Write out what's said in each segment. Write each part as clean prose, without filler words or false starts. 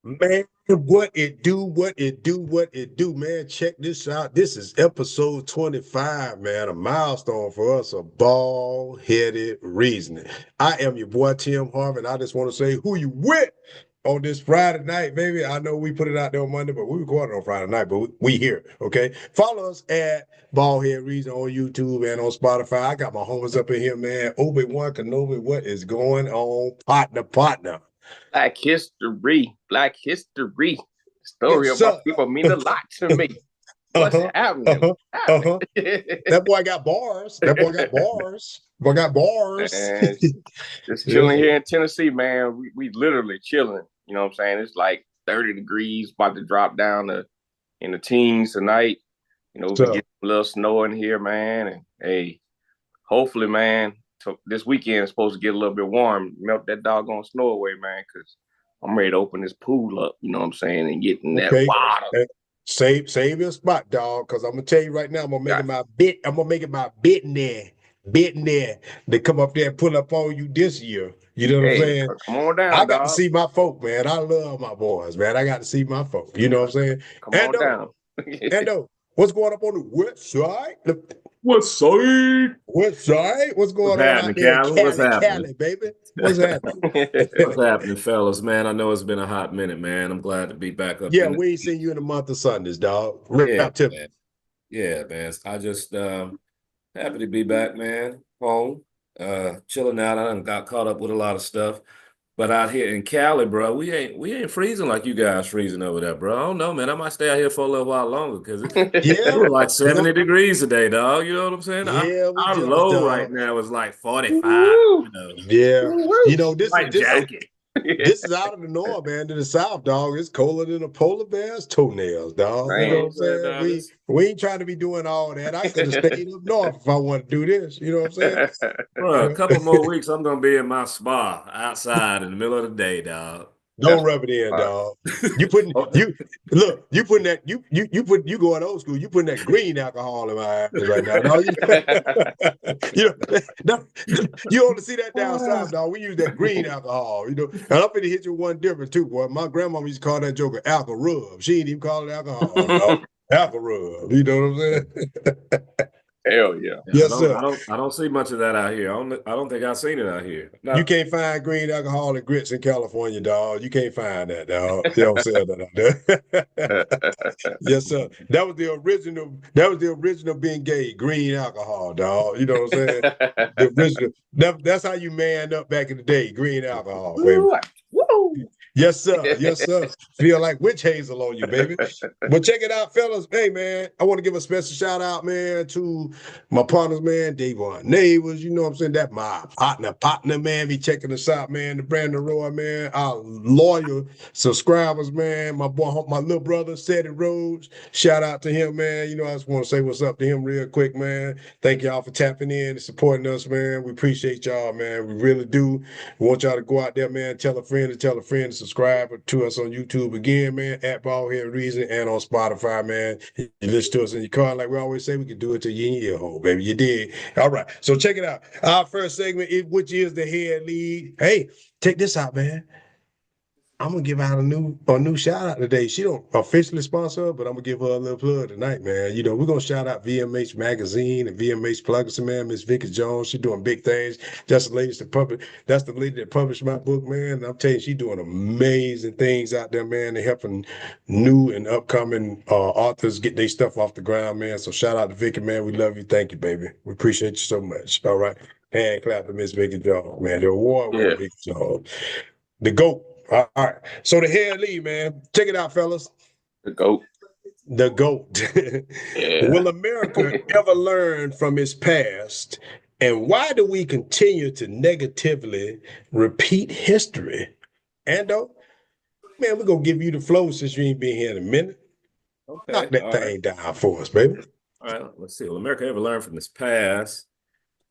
Man, what it do, what it do, what it do, man. Check this out. This is episode 25, man. A milestone for us, a bald-headed reasoning. I am your boy, Tim Harvey, and I just want to say who you with on this Friday night, baby. I know we put it out there on Monday, but we recorded on Friday night, but we here, okay? Follow us at Baldhead Reason on YouTube and on Spotify. I got my homies up in here, man. Obi-Wan Kenobi, what is going on? Partner. Black history, Black history. The story Yes, of my sir. people mean a lot to me. What's Uh-huh. happening? Uh-huh. What's happening? Uh-huh. That boy got bars. That boy got bars. Boy got bars. And just Yeah. chilling here in Tennessee, man. We literally chilling. You know what I'm saying? It's like 30 degrees, about to drop down to in the teens tonight. You know, we'll be So, getting a little snow in here, man. And hey, hopefully, man, this weekend is supposed to get a little bit warm. Melt that doggone snow away, man, because I'm ready to open this pool up, you know what I'm saying, and get in that okay. water. Eh, Save your spot, dog. Cause I'm gonna tell you right now, I'm gonna make it Got my bit. I'm gonna make it my bit in there. Bit in there. They come up there and pull up on you this year. You know what I'm Hey, saying? come on I down, got to dog. see my folk, man. I love my boys, man. I got to see my folk. You know what I'm saying? Come And on down. what's going up on the west side? What's up? What's right? What's What's going on out happening, there in Calvin? What's Cali, happening? Cali, baby? What's happening? What's happening, fellas, man? I know it's been a hot minute, man. I'm glad to be back up Yeah, in the we ain't seen you in a month of Sundays, dog. yeah, Rap tip. man. Yeah, man. I just happy to be back, man. Home. Chilling out. I done got caught up with a lot of stuff. But out here in Cali, bro, we ain't freezing like you guys freezing over there, bro. I don't know, man. I might stay out here for a little while longer because it Yeah, was like yeah, 70 degrees today, dog. You know what I'm saying? yeah, we Our jealous, low right dog. now is like 45, Woo, you know. Yeah, woo, you know this is Light this is jacket. this is out of the north, man. To the south, dog. It's colder than a polar bear's toenails, dog. You You know know what man. I'm what I'm saying, saying? dog? We ain't trying to be doing all that. I could have stayed up north if I wanted to do this. You know what I'm saying? Bro, a Yeah. couple more weeks, I'm gonna be in my spa outside in the middle of the day, dog. Don't That's rub it in, fine. dog. You putting you look, you putting that you going old school, you putting that green alcohol in my ass right now. Dog. You know, you only see that down south, dog. We use that green alcohol, you know. And I'm finna hit you with one different too, boy. My grandmama used to call that joker alcohol rub. She ain't even call it alcohol, dog. Alcohol rub. You know what I'm saying? Hell yeah. Yeah, Yes, sir. I don't see much of that out here. I don't think I've seen it out here. You Not can't find green alcohol and grits in California, dog. You can't find that, dog. They don't sell that out there. Yes, sir. That was the original. That was the original being gay. Green alcohol, dog. You know what I'm saying? The original. That's how you man up back in the day. Green alcohol, baby. Woo, woo. Yes, sir. Yes, sir. Feel like witch hazel on you, baby. But check it out, fellas. Hey, man, I want to give a special shout out, man, to my partners, man, Davon Neighbors. You know what I'm saying? That my partner, man, be checking us out, man. The Brandon Roy, man, our loyal subscribers, man. My boy, my little brother, Cedric Rhodes. Shout out to him, man. You know, I just want to say what's up to him real quick, man. Thank y'all for tapping in and supporting us, man. We appreciate y'all, man. We really do. We want y'all to go out there, man. Tell a friend to tell a friend to subscribe to us on YouTube again, man. At Baldhead Reason and on Spotify, man. You listen to us in your car, like we always say, we can do it to you in your ear hole, baby. You did. All right. So check it out. Our first segment, which is the head lead. Hey, check this out, man. I'm gonna give out a new shout out today. She don't officially sponsor her, but I'm gonna give her a little plug tonight, man. You know, we're gonna shout out VMH Magazine and VMH Pluggerson, man. Miss Vicky Jones, she doing big things. That's the latest that published. That's the lady that published my book, man. And I'm telling you, she doing amazing things out there, man. They're helping new and upcoming authors get their stuff off the ground, man. So shout out to Vicky, man. We love you. Thank you, baby. We appreciate you so much. All right. Hand clap to Miss Vicky Jones, man. The award-winning Yeah, Vicky Jones. The GOAT. All right. So the head lead, man. Check it out, fellas. the goat. The GOAT. Yeah. Will America ever learn from its past? And why do we continue to negatively repeat history? Ando, man, we're gonna give you the flow since you ain't been here in a minute. Knock okay. that All right. thing down for us, baby. All right. Let's see. Will America ever learn from its past?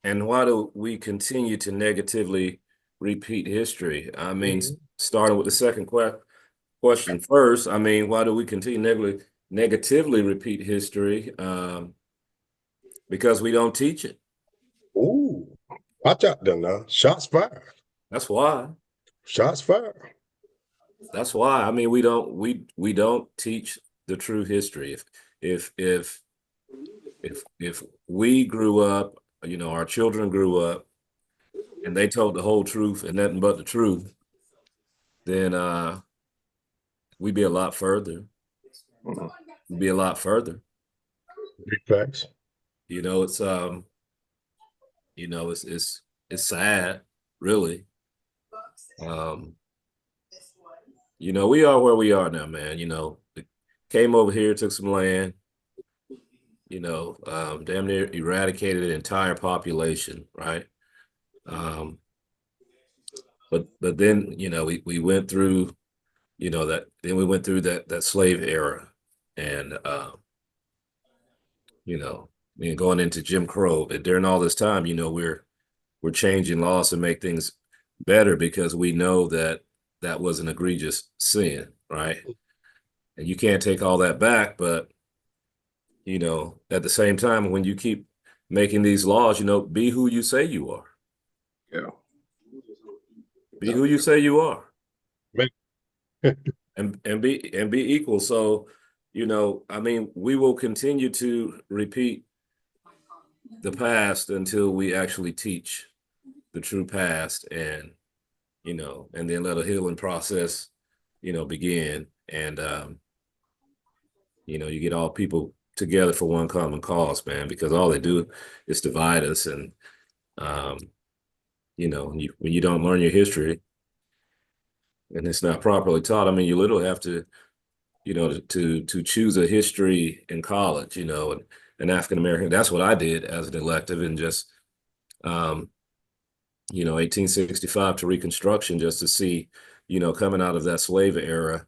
And why do we continue to negatively repeat history? I mean, Mhm. starting with the second question first, I mean, why do we continue negatively repeat history? Because we don't teach it. Ooh, watch out there now. Shots fired. That's why. Shots fired. That's why. I mean, we don't teach the true history. If we grew up, our children grew up and they told the whole truth and nothing but the truth, then we'd be a lot further. Mhm. We'd be a lot further. Big facts. You know, it's it's sad, really. Um, we are where we are now, man. Came over here, took some land, damn near eradicated the entire population, right? Um, but then, we went through, we went through that slave era and going into Jim Crow. And during all this time, we're changing laws to make things better because we know that that was an egregious sin, right? And you can't take all that back, but at the same time, when you keep making these laws, be who you say you are. Yeah. Be who you say you are. Man. And be equal. So, I mean, we will continue to repeat the past until we actually teach the true past and then let a healing process, begin. And you get all people together for one common cause, man, because all they do is divide us. And um, when you don't learn your history and it's not properly taught, I mean, you literally have to, to choose a history in college, and an African American. That's what I did as an elective, and just um, 1865 to Reconstruction, just to see, coming out of that slave era,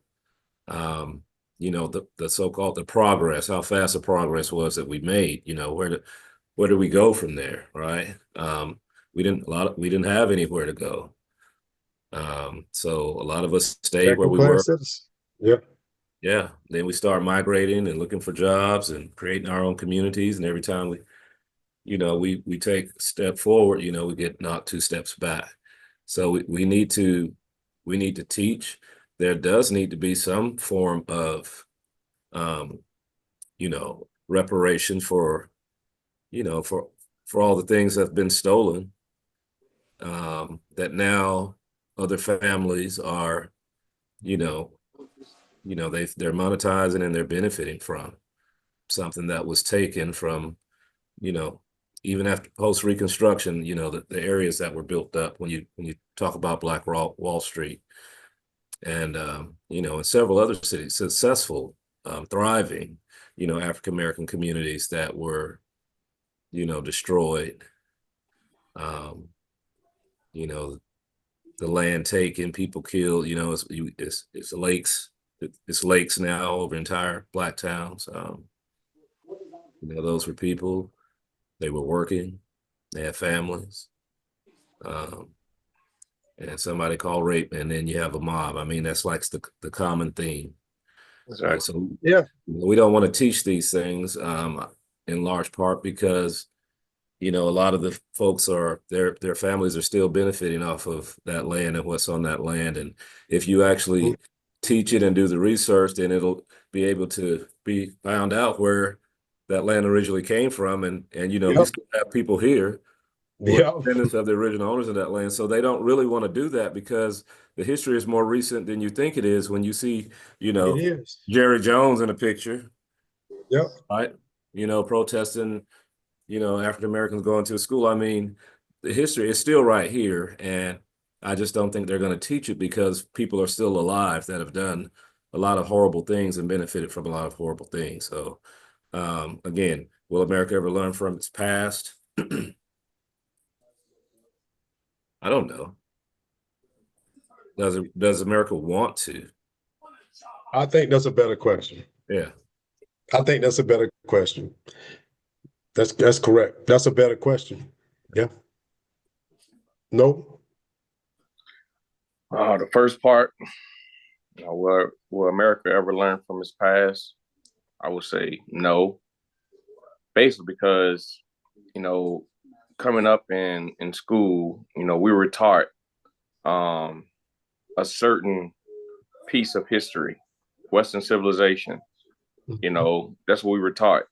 um, the so-called the progress, how fast the progress was that we made. Where do we go from there, right? We didn't have anywhere to go. So a lot of us stayed where Second we class were. citizens. Yep. Yeah. Then we start migrating and looking for jobs and creating our own communities. And every time we take a step forward, we get knocked two steps back. So we need to teach. There does need to be some form of um, reparation for, for all the things that have been stolen, that now other families are, you know, they're monetizing and they're benefiting from something that was taken from, you know, even after post Reconstruction, the areas that were built up when you talk about Black Wall Street and and several other cities, successful, thriving, African American communities that were, destroyed. Um, you know, the land taken, people killed. It's lakes. It's lakes now over entire black towns. Those were people. They were working. They had families. Um, and somebody called rape, and then you have a mob. I mean, that's like the common theme. Exactly. So Yeah. we don't want to teach these things in large part because a lot of the folks are their families are still benefiting off of that land and what's on that land. And if you actually teach it and do the research, then it'll be able to be found out where that land originally came from. And we Yep. still have people here who are Yep. descendants of the original owners of that land. So they don't really want to do that because the history is more recent than you think it is when you see, It is. Jerry Jones in a picture, Yep. right? Protesting, African Americans going to school. I mean, the history is still right here. And I just don't think they're going to teach it because people are still alive that have done a lot of horrible things and benefited from a lot of horrible things. So, again, will America ever learn from its past? I don't know. Does America want to? I think that's a better question. Yeah. I think that's a better question. That's correct. That's a better question. Yeah. No. The first part, will America ever learn from its past? I would say no. Basically because, you know, coming up in school, we were taught a certain piece of history, Western civilization. You know, that's what we were taught.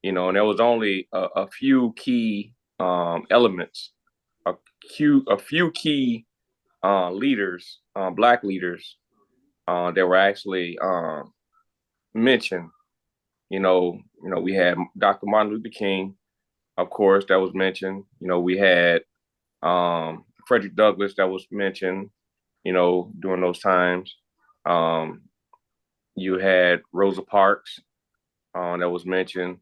You know, and there was only a few key elements, a few key leaders, Black leaders, that were actually mentioned. You know, we had Dr. Martin Luther King, of course, that was mentioned. You know, we had Frederick Douglass that was mentioned, you know, during those times. You had Rosa Parks that was mentioned.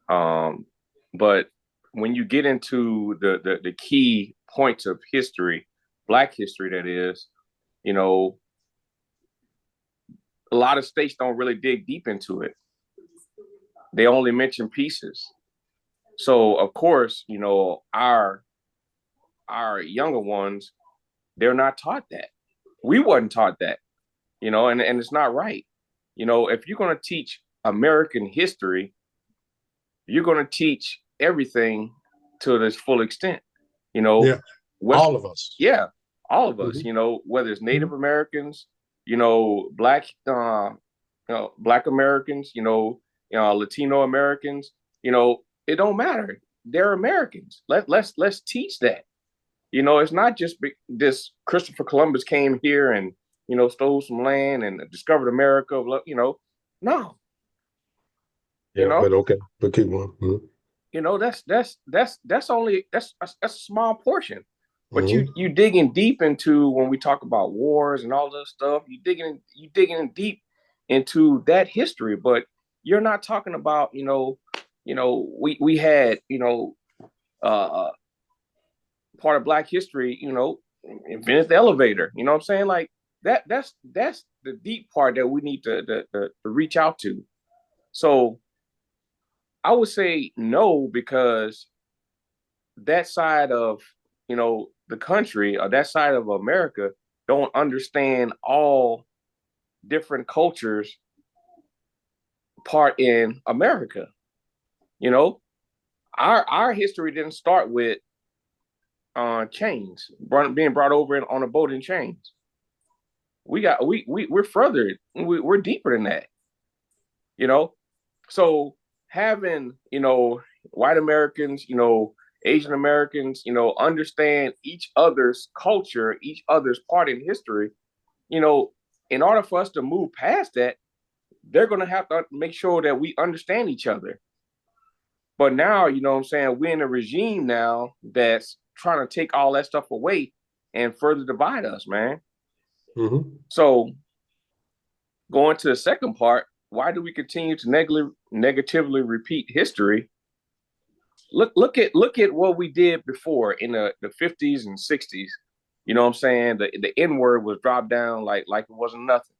But when you get into the key points of history, Black history, that is, you know, a lot of states don't really dig deep into it. They only mention pieces. So of course, you know, our younger ones, they're not taught that. We wasn't taught that, you know, and it's not right. You know, if you're going to teach American history, you're going to teach everything to this full extent, you know. Yeah, all of us. Yeah, all of us, you know, whether it's Native Americans, you know, Black Americans, you know, Latino Americans, you know, it don't matter. They're Americans. Let's teach that. You know, it's not just this Christopher Columbus came here and, you know, stole some land and discovered America. You know, no. Yeah, you know, but okay, but keep on. you know, that's only that's a small portion. But you digging deep into, when we talk about wars and all this stuff, you digging deep into that history, but you're not talking about, you know, we had, you know, part of Black history, you know, invented the elevator. You know what I'm saying? Like that's the deep part that we need to reach out to. So I would say no, because that side of, you know, the country, or that side of America, don't understand all different cultures part in America. You know, our history didn't start with chains being brought over on a boat in chains. We're further, we're deeper than that. You know, so having, you know, white Americans, you know, Asian Americans, you know, understand each other's culture, each other's part in history, you know, in order for us to move past that, they're going to have to make sure that we understand each other. But now, you know what I'm saying, we're in a regime now that's trying to take all that stuff away and further divide us, man. So going to the second part, why do we continue to negatively repeat history? Look at what we did before in the 50s and 60s. You know what I'm saying? The N-word was dropped down like it wasn't nothing.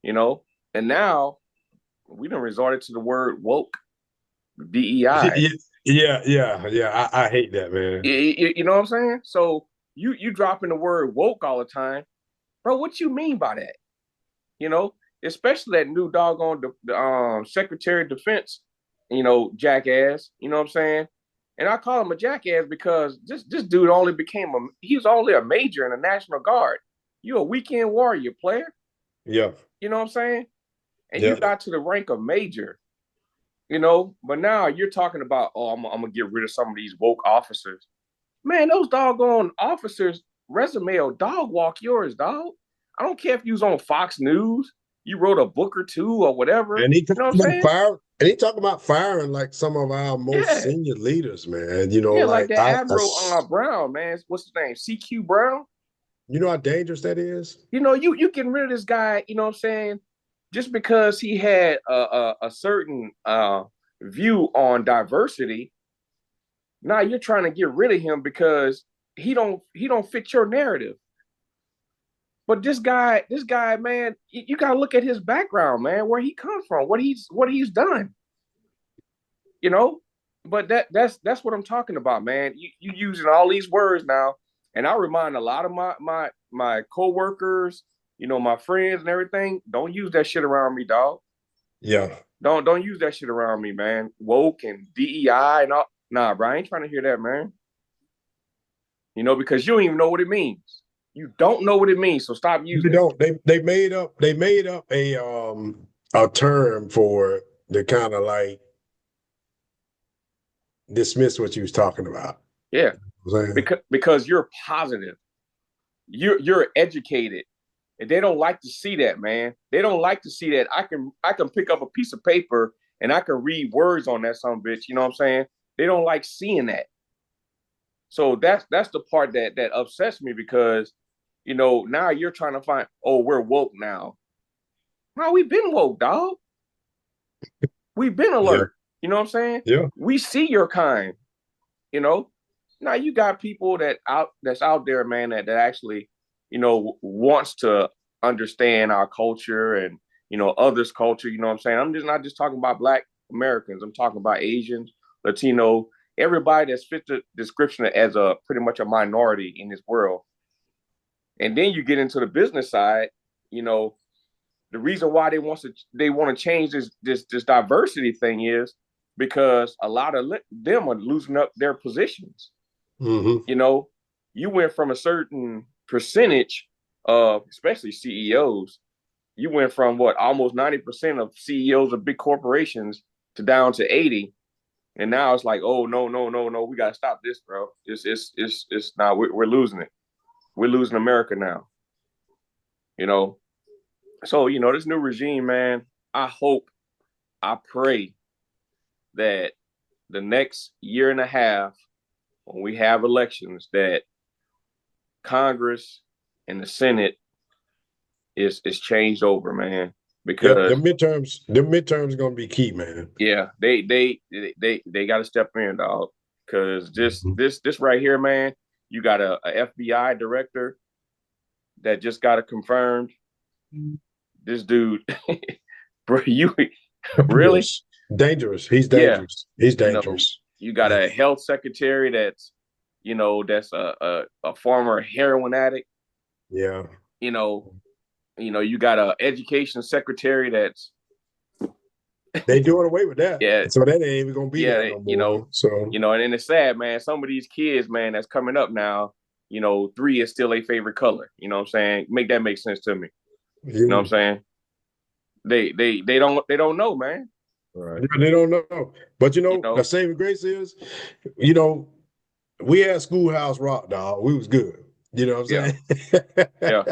You know? And now we done resorted to the word woke, DEI. Yeah. I hate that, man. You know what I'm saying? So you dropping the word woke all the time. Bro, what you mean by that? You know, especially that new doggone Secretary of Defense, you know, jackass. You know what I'm saying? And I call him a jackass because this dude only he was only a major in the National Guard. You a weekend warrior player. Yeah. You know what I'm saying? And you got to the rank of major, you know, but now you're talking about, oh, I'm gonna get rid of some of these woke officers. Man, those doggone officers resume or dog walk yours, dog. I don't care if you was on Fox News, you wrote a book or two or whatever. And he talking about firing like some of our most senior leaders, man. You know, like that Admiral Brown, man. What's his name? CQ Brown. You know how dangerous that is? You know, you getting rid of this guy, you know what I'm saying, just because he had a certain view on diversity. Now you're trying to get rid of him because he don't fit your narrative. But this guy, man, you gotta look at his background, man, where he comes from, what he's done. You know, but that's what I'm talking about, man. You using all these words now, and I remind a lot of my coworkers, you know, my friends and everything, don't use that shit around me, dog. Yeah. Don't use that shit around me, man. Woke and DEI and all. Nah, bro, I ain't trying to hear that, man. You know, because you don't even know what it means. You don't know what it means, so stop They using it. don't. They made up a term for it that kind of like dismiss what you was talking about. Yeah, You know what I'm saying? because you're positive, you're educated, and they don't like to see that, man. They don't like to see that. I can pick up a piece of paper and I can read words on that some bitch. You know what I'm saying? They don't like seeing that. So that's the part that upsets me because, you know, now you're trying to find, oh, we're woke now. No, we've been woke, dog. We've been alert. Yeah. You know what I'm saying? Yeah. We see your kind. You know, now you got people that's out there, man, that actually, you know, wants to understand our culture and, you know, others' culture. You know what I'm saying? I'm just not just talking about Black Americans. I'm talking about Asians, Latino, everybody that's fit the description as a pretty much a minority in this world. And then you get into the business side, you know, the reason why they want to change this diversity thing is because a lot of them are losing up their positions. Mm-hmm. You know, you went from a certain percentage of, especially CEOs, you went from what, almost 90% of CEOs of big corporations to down to 80. And now it's like, oh, no, we got to stop this, bro. It's not, we're losing it. We're losing America now. You know, so, you know, this new regime, man, I pray that the next year and a half, when we have elections, that Congress and the Senate is changed over, man. Because the midterms are gonna be key, man. Yeah, they got to step in, dog. Because this right here, man, you got a FBI director that just got it confirmed. This dude, bro, you really dangerous. He's dangerous. Yeah. He's dangerous. You got a health secretary that's, you know, that's a former heroin addict. Yeah. You know, you got a education secretary that's they doing away with that. Yeah. So that ain't even gonna be there no more. You know, so and it's sad, man. Some of these kids, man, that's coming up now, you know, 3 is still a favorite color. You know what I'm saying? Make that make sense to me. Yeah. You know what I'm saying? They don't know, man. Right. They don't know. But you know, the saving grace is, you know, we had Schoolhouse Rock, dog. We was good. You know what I'm saying? Yeah.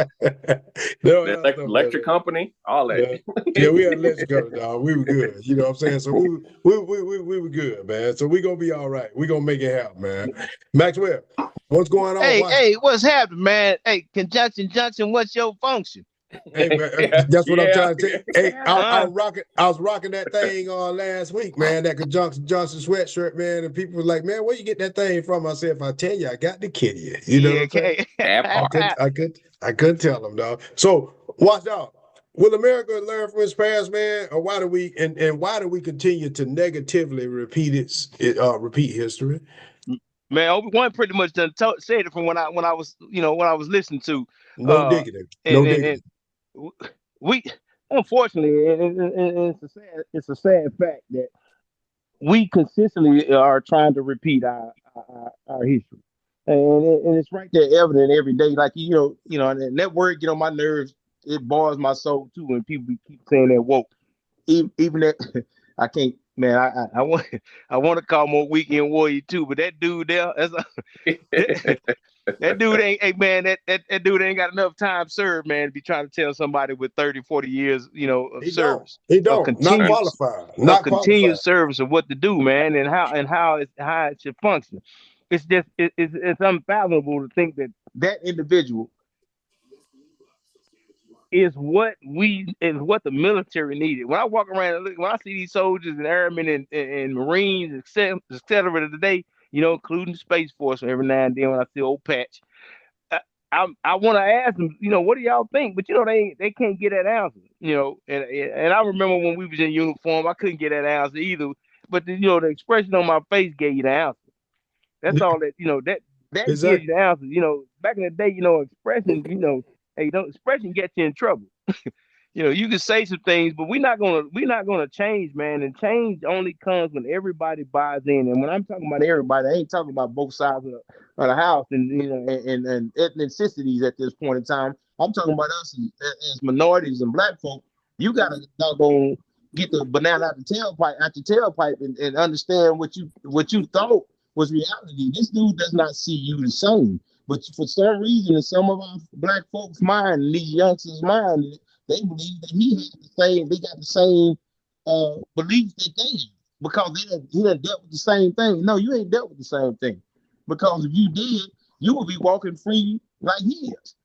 The electric company, all that. Yeah, we had electric company, dog. We were good. You know what I'm saying? So we were good, man. So we gonna be all right. We gonna make it happen, man. Maxwell, what's going on? Hey, what's happening, man? Hey, Conjunction Junction, what's your function? Hey, man, that's what I'm trying to tell you. Hey, I was rocking that thing on last week, man. That Conjunction Johnson sweatshirt, man. And people were like, "Man, where you get that thing from?" I said, "If I tell you, I got to kid you." You know what I'm saying? I couldn't tell them, dog. So watch out. Will America learn from its past, man, or why do we continue to negatively repeat history? Man, Obi-Wan pretty much done said it from when I was listening to. No digging. We unfortunately, and it's a sad fact that we consistently are trying to repeat our history, and it's right there evident every day. Like and that word get on my nerves. It bars my soul too when people keep saying that woke. Even that I can't. Man, I want to call him a weekend warrior too, but that dude there, that dude ain't, hey man, that dude ain't got enough time served, man, to be trying to tell somebody with 30, 40 years, of service. He don't. Not qualified. Not continued service of what to do, man, and how it should function. It's just it's unfathomable to think that individual is what the military needed. When I walk around and look, when I see these soldiers and airmen and Marines, et cetera today, including the Space Force, every now and then when I see old Patch, I want to ask them, what do y'all think? But they can't get that answer, And I remember when we was in uniform, I couldn't get that answer either. But the expression on my face gave you the answer. That's all that that exactly. Gives you the answer. Back in the day, expression, hey, expression gets you in trouble. You can say some things, but we're not gonna change, man. And change only comes when everybody buys in. And when I'm talking about everybody, I ain't talking about both sides of the house and and ethnicities at this point in time. I'm talking about us as minorities and black folk. You gotta doggone get the banana out the tailpipe and understand what you thought was reality. This dude does not see you the same. But for some reason, in some of our black folks' mind, and these youngsters' mind, they believe that they got the same beliefs that they have because he done dealt with the same thing. No, you ain't dealt with the same thing. Because if you did, you would be walking free like he is,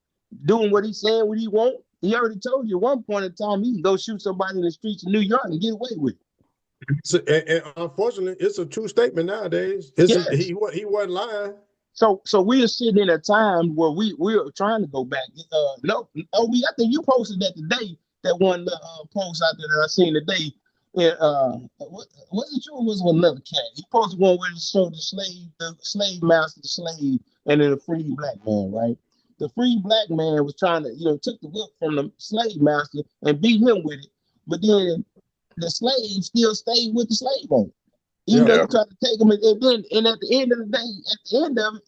doing what he's saying, what he want. He already told you at one point in time he can go shoot somebody in the streets of New York and get away with it. So, and unfortunately, it's a true statement nowadays. Yes. He wasn't lying. So we are sitting in a time where we are trying to go back. No, I think you posted that today. That one post out there that I seen today. Was it you or was it another cat? He posted one where it showed the slave master, the slave, and then the free black man. Right, the free black man was trying to took the whip from the slave master and beat him with it, but then the slave still stayed with the slave owner. Even though you try to take them, and at the end of the day,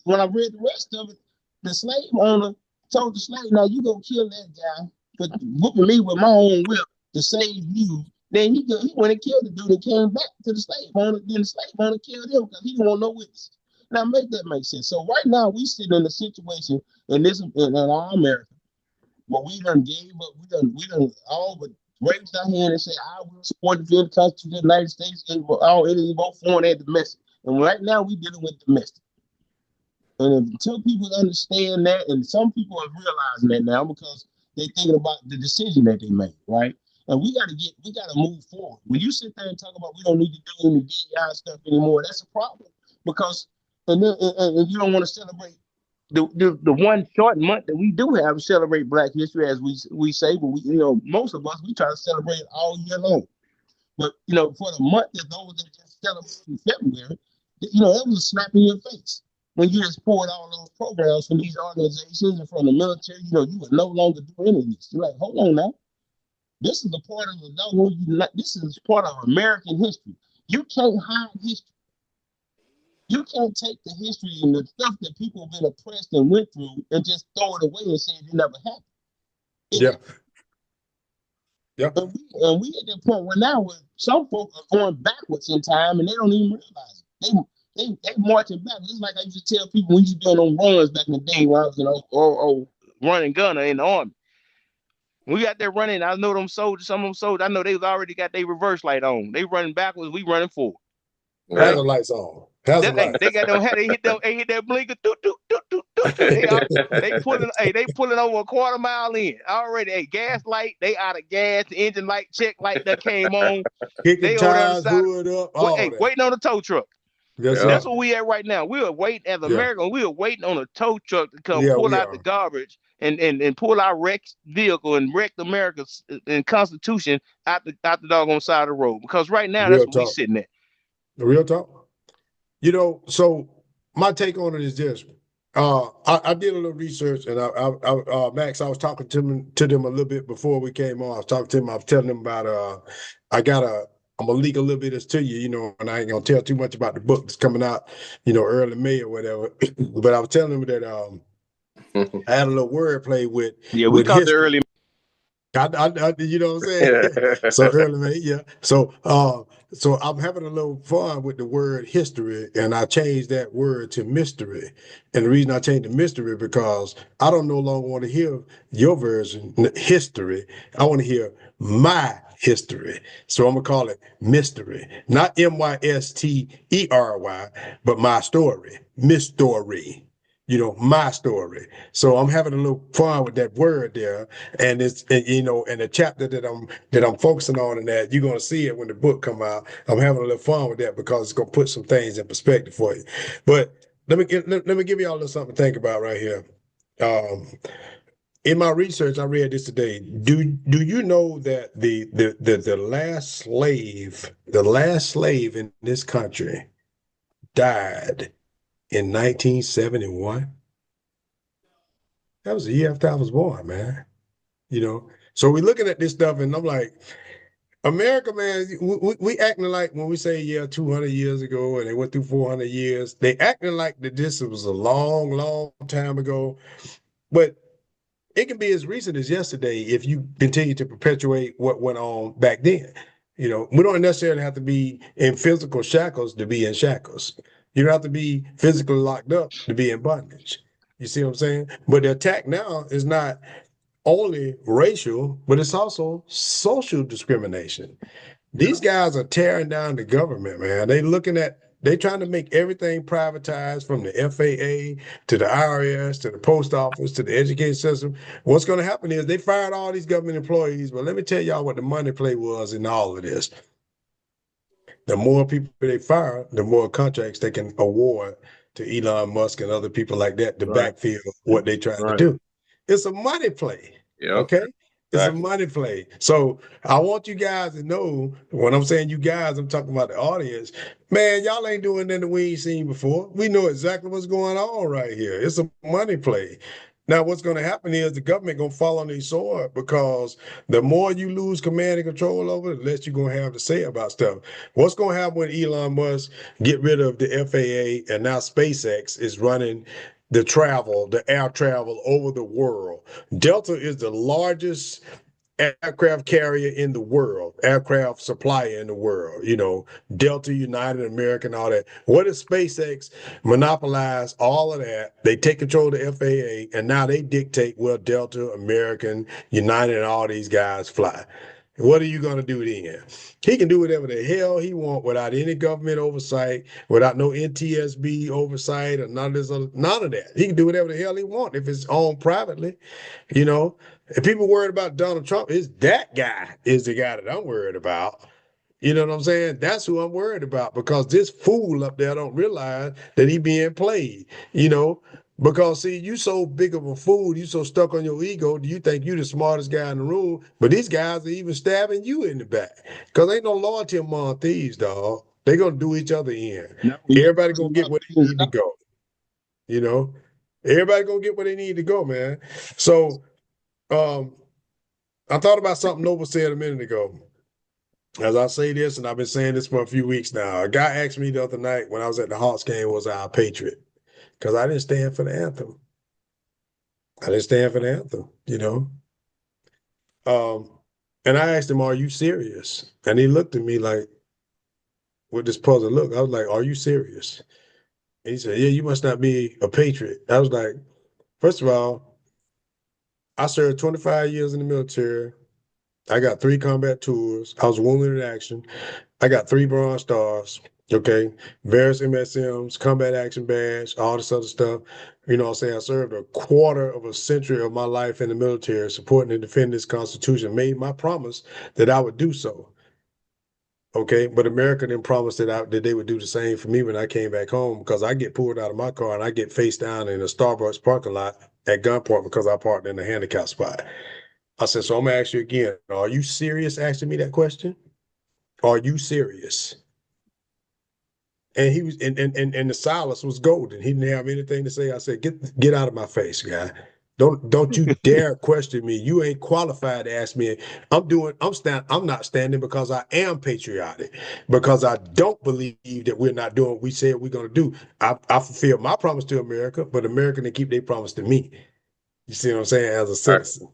when I read the rest of it, the slave owner told the slave, "Now you go kill that guy for whooping me with my own whip to save you." Then he went and killed the dude and came back to the slave owner. Then the slave owner killed him because he didn't want no witnesses. Now make that make sense. So right now we sitting in a situation in our America where we done gave up, we done all but raised our hand and said, I will support the Constitution of the United States in both foreign and domestic. And right now we're dealing with domestic. And until people understand that, and some people are realizing that now because they're thinking about the decision that they made, right? And we gotta move forward. When you sit there and talk about we don't need to do any DEI stuff anymore, that's a problem. Because and you don't want to celebrate the one short month that we do have to celebrate Black History, as we say, but most of us we try to celebrate it all year long. But for the month that those that just celebrate in February, that was a slap in your face when you just poured all those programs from these organizations and from the military. You would no longer do any of this. You're like, hold on now, this is a part of this is part of American history. You can't hide history. You can't take the history and the stuff that people have been oppressed and went through and just throw it away and say it never happened. Yeah. And we at that point where now some folks are going backwards in time and they don't even realize it. They marching backwards. It's like I used to tell people when you doing on runs back in the day when I was running gunner in the army. We got there running. I know some of them soldiers, I know they already got their reverse light on. They running backwards, we running forward. Hazard lights on. Hazard lights. They got them. They hit that blinker. Doot, doot, doot, doot, doot. They pulling over a quarter mile in already. Hey, gas light. They out of gas. The engine light, check light that came on. Kicking tires, hood up. Waiting on the tow truck. Yes, that's where we at right now. We are waiting as Americans. We are waiting on a tow truck to come pull out the garbage and pull our wrecked vehicle and wreck America's and Constitution out the doggone side of the road. Because right now that's where we sitting at. The real talk. So my take on it is this. I did a little research, and Max, I was talking to them a little bit before we came on. I was talking to them. I was telling them about I'm gonna leak a little bit of this to you, and I ain't gonna tell too much about the book that's coming out, early May or whatever. But I was telling them that I had a little wordplay with we caught the early. You know what I'm saying? So early May, yeah. So I'm having a little fun with the word history, and I changed that word to mystery. And the reason I changed the mystery because I don't no longer want to hear your version, history. I want to hear my history. So I'm gonna call it mystery, not MYSTERY, but my story, mystery. My story. So I'm having a little fun with that word there, and it's and the chapter that I'm focusing on in that you're gonna see it when the book come out. I'm having a little fun with that because it's gonna put some things in perspective for you. But let me give y'all a little something to think about right here. In my research, I read this today. Do you know that the last slave in this country died in 1971? That was the year after I was born, man. So we're looking at this stuff, and I'm like, America, man, we acting like when we say, yeah, 200 years ago, and they went through 400 years, they acting like that this was a long, long time ago. But it can be as recent as yesterday if you continue to perpetuate what went on back then. We don't necessarily have to be in physical shackles to be in shackles. You don't have to be physically locked up to be in bondage. You see what I'm saying? But the attack now is not only racial, but it's also social discrimination. These guys are tearing down the government, man. They trying to make everything privatized, from the FAA to the IRS to the post office to the education system. What's going to happen is they fired all these government employees, but let me tell y'all what the money play was in all of this. The more people they fire, the more contracts they can award to Elon Musk and other people like that to backfill what they trying to do. It's a money play. Yep. Okay. It's a money play. So I want you guys to know, when I'm saying you guys, I'm talking about the audience. Man, y'all ain't doing nothing we ain't seen before. We know exactly what's going on right here. It's a money play. Now, what's going to happen is the government going to fall on their sword, because the more you lose command and control over it, the less you're going to have to say about stuff. What's going to happen when Elon Musk get rid of the FAA and now SpaceX is running the air travel over the world? Delta is the largest aircraft carrier in the world, aircraft supplier in the world, Delta, United, American, all that. What does SpaceX monopolize all of that? They take control of the FAA, and now they dictate where Delta, American, United, and all these guys fly. What are you going to do then? He can do whatever the hell he want without any government oversight, without no NTSB oversight, or none of that. He can do whatever the hell he want if it's owned privately. If people worried about Donald Trump, that guy is the guy that I'm worried about. You know what I'm saying? That's who I'm worried about, because this fool up there don't realize that he being played, because see, you so big of a fool, you so stuck on your ego, do you think you the smartest guy in the room? But these guys are even stabbing you in the back, because ain't no loyalty among thieves, dog. They gonna do each other in. No, Everybody gonna get where they need to go. Everybody gonna get where they need to go, man. So I thought about something Nova said a minute ago. As I say this, and I've been saying this for a few weeks now, a guy asked me the other night when I was at the Hawks game, was I a Patriot? Because I didn't stand for the anthem. I didn't stand for the anthem, And I asked him, "Are you serious?" And he looked at me like, with this puzzled look. I was like, "Are you serious?" And he said, "Yeah, you must not be a patriot." I was like, first of all, I served 25 years in the military. I got 3 combat tours. I was wounded in action. I got 3 Bronze Stars. Okay, various MSMs, combat action badge, all this other stuff. You know what I'm saying? I served a quarter of a century of my life in the military, supporting and defending this Constitution, made my promise that I would do so. Okay, but America didn't promise that they would do the same for me when I came back home, because I get pulled out of my car and I get face down in a Starbucks parking lot at gunpoint because I parked in a handicap spot. I said, so I'm gonna ask you again, are you serious asking me that question? Are you serious? And he was and the silence was golden. He didn't have anything to say. I said, get out of my face, guy. Don't you dare question me. You ain't qualified to ask me. I'm not standing because I am patriotic, because I don't believe that we're not doing what we said we're gonna do. I fulfill my promise to America, but America didn't keep their promise to me. You see what I'm saying? As a citizen.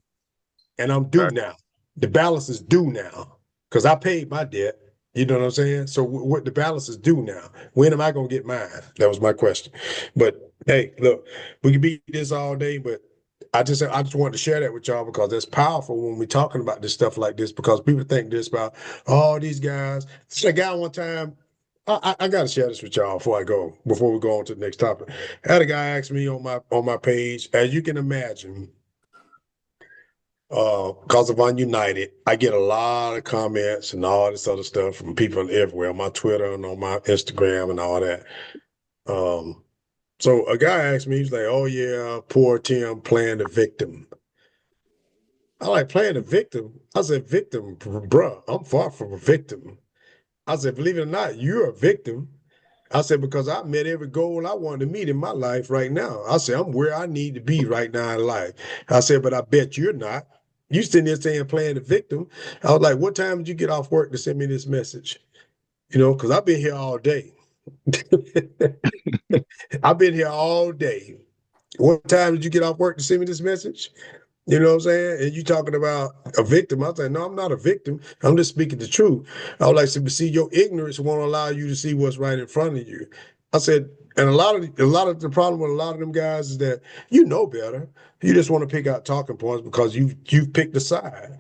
And I'm due now. The balance is due now, because I paid my debt. You know what I'm saying? So what the balance is due now. When am I gonna get mine? That was my question. But hey, look, we can beat this all day, but I just wanted to share that with y'all, because that's powerful when we're talking about this stuff like this, because people think this about all these guys. There's a guy one time. I gotta share this with y'all before we go on to the next topic. I had a guy ask me on my page, as you can imagine. Because of Ununited, I get a lot of comments and all this other stuff from people everywhere, on my Twitter and on my Instagram and all that. So a guy asked me, he's like, "Oh yeah, poor Tim playing the victim." I like playing the victim. I said, "Victim, bruh, I'm far from a victim." I said, "Believe it or not, you're a victim." I said, "Because I met every goal I wanted to meet in my life right now." I said, "I'm where I need to be right now in life." I said, "But I bet you're not." You sitting there saying playing the victim. I was like, what time did you get off work to send me this message? You know, because I've been here all day. I've been here all day. What time did you get off work to send me this message? You know what I'm saying? And you talking about a victim. I was like, no, I'm not a victim. I'm just speaking the truth. I would like to see your ignorance won't allow you to see what's right in front of you. I said, and a lot of the problem with a lot of them guys is that you know better. You just want to pick out talking points because you've picked a side.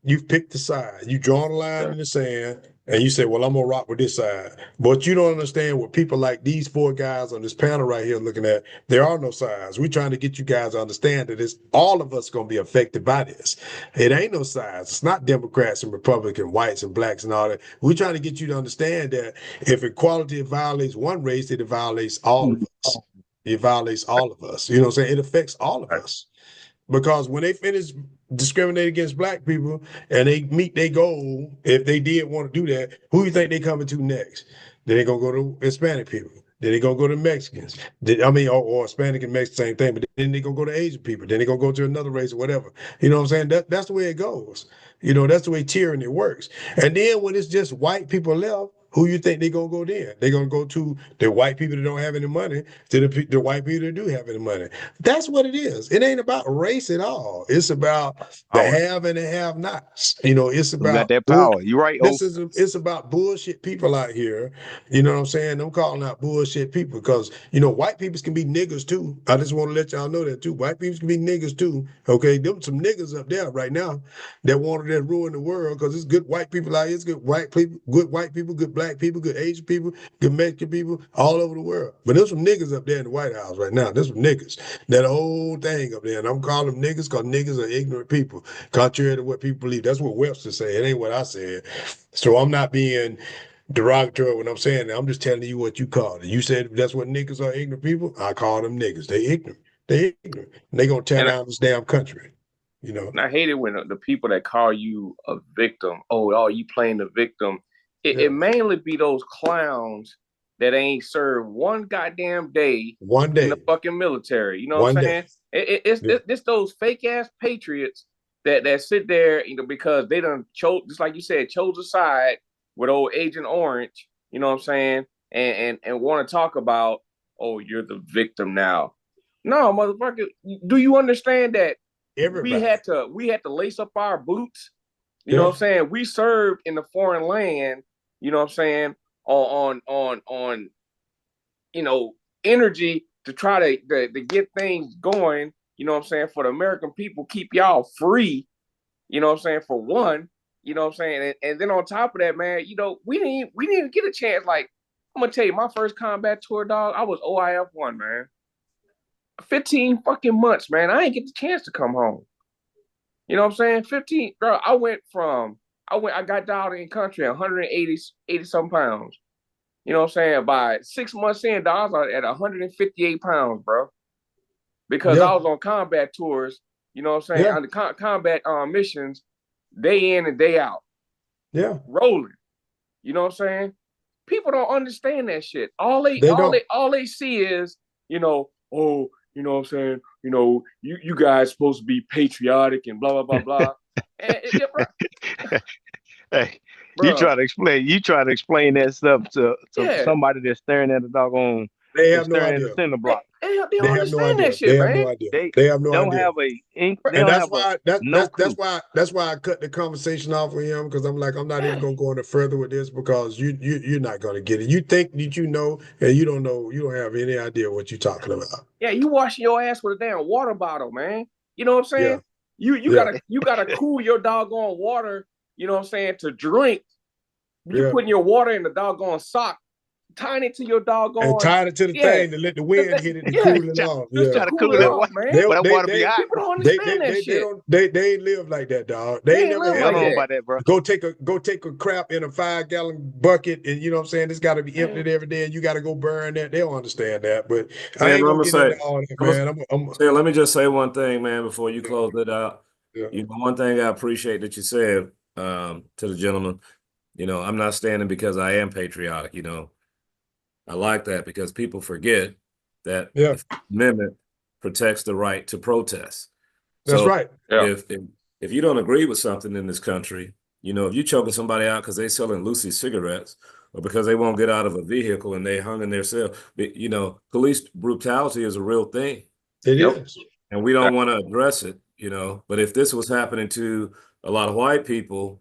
You've picked a side. You drawn a line in the sand and you say, well, I'm gonna rock with this side. But you don't understand what people like these four guys on this panel right here looking at. There are no sides. We're trying to get you guys to understand that it's all of us gonna be affected by this. It ain't no sides. It's not Democrats and Republicans, whites and blacks and all that. We're trying to get you to understand that if equality violates one race, it violates all of us. It violates all of us. You know what I'm saying? It affects all of us. Because when they finish discriminating against black people and they meet their goal, if they did want to do that, who you think they coming to next? Then they gonna go to Hispanic people. Then they gonna go to Mexicans. Or Hispanic and Mexican, same thing. But then they gonna go to Asian people. Then they gonna go to another race or whatever. You know what I'm saying? That's the way it goes. You know, that's the way tyranny works. And then when it's just white people left, who you think they're gonna go then? They're gonna go to the white people that don't have any money, to the white people that do have any money. That's what it is. It ain't about race at all. It's about the have and the have nots. You know, it's about you got that power. You're right. It's about bullshit people out here. You know what I'm saying? I'm calling out bullshit people because white people can be niggas too. I just want to let y'all know that too. White people can be niggas too. Okay, them some niggas up there right now that wanted to ruin the world because it's good white people out here. It's good white people, good black people, good Asian people, good Mexican people, all over the world. But there's some niggas up there in the White House right now. There's some niggas. That whole thing up there. And I'm calling them niggas because niggas are ignorant people, contrary to what people believe. That's what Webster said. It ain't what I said. So I'm not being derogatory when I'm saying that. I'm just telling you what you called it. You said that's what niggas are, ignorant people. I call them niggas. They ignorant. They ignorant. And they gonna tear down this damn country. And I hate it when the people that call you a victim, oh, you playing the victim. It mainly be those clowns that ain't served one goddamn day in the fucking military. You know what I'm saying? It's those fake ass patriots that sit there, because they done chose, just like you said, chose a side with old Agent Orange. You know what I'm saying? And want to talk about, oh, you're the victim now. No, motherfucker. Do you understand that? Everybody. We had to lace up our boots. You know what I'm saying? We served in the foreign land, you know what I'm saying, on energy to try to get things going, you know what I'm saying, for the American people, keep y'all free, you know what I'm saying, for one, you know what I'm saying? And then on top of that, man, we didn't get a chance. Like, I'm gonna tell you, my first combat tour, dog, I was OIF-1, man. 15 fucking months, man. I ain't get the chance to come home. You know what I'm saying? 15, bro. I got dialed in country 180 some pounds. You know what I'm saying? By 6 months in, dog, I was at 158 pounds, bro. Because I was on combat tours, you know what I'm saying? On the combat missions, day in and day out. Yeah. Rolling. You know what I'm saying? People don't understand that shit. All they see is, oh, you know what I'm saying? You guys supposed to be patriotic and blah, blah, blah, blah. Hey, you try to explain that stuff to somebody that's staring at the doggone. They have no idea. The center block. They don't understand that shit, man. They have no idea. They have no idea. That's why I cut the conversation off with him, because I'm like, I'm not even gonna go any further with this, because you're not gonna get it. You think that you know, and you don't know. You don't have any idea what you're talking about. Yeah, you washing your ass with a damn water bottle, man. You know what I'm saying? Yeah. You gotta cool your doggone water. You know what I'm saying, to drink. You putting your water in the doggone sock, tying it to your doggone, and tying it to the thing to let the wind hit it and cool it off. Just trying to cool it off, man. But that water be hot. People don't understand that shit. They ain't live like that, dog. They ain't never had know about that, bro. Go take a crap in a 5-gallon bucket, and you know what I'm saying, it's got to be emptied every day, and you got to go burn that. They don't understand that, but I ain't gonna get into all that, man. Let me just say one thing, man, before you close it out. Yeah. One thing I appreciate that you said to the gentleman, I'm not standing because I am patriotic. I like that, because people forget that the Amendment protects the right to protest. That's right. If if you don't agree with something in this country, you know, if you're choking somebody out because they're selling Lucy cigarettes or because they won't get out of a vehicle and they hung in their cell, you know, police brutality is a real thing. It is. And we don't want to address it, you know. But if this was happening to a lot of white people,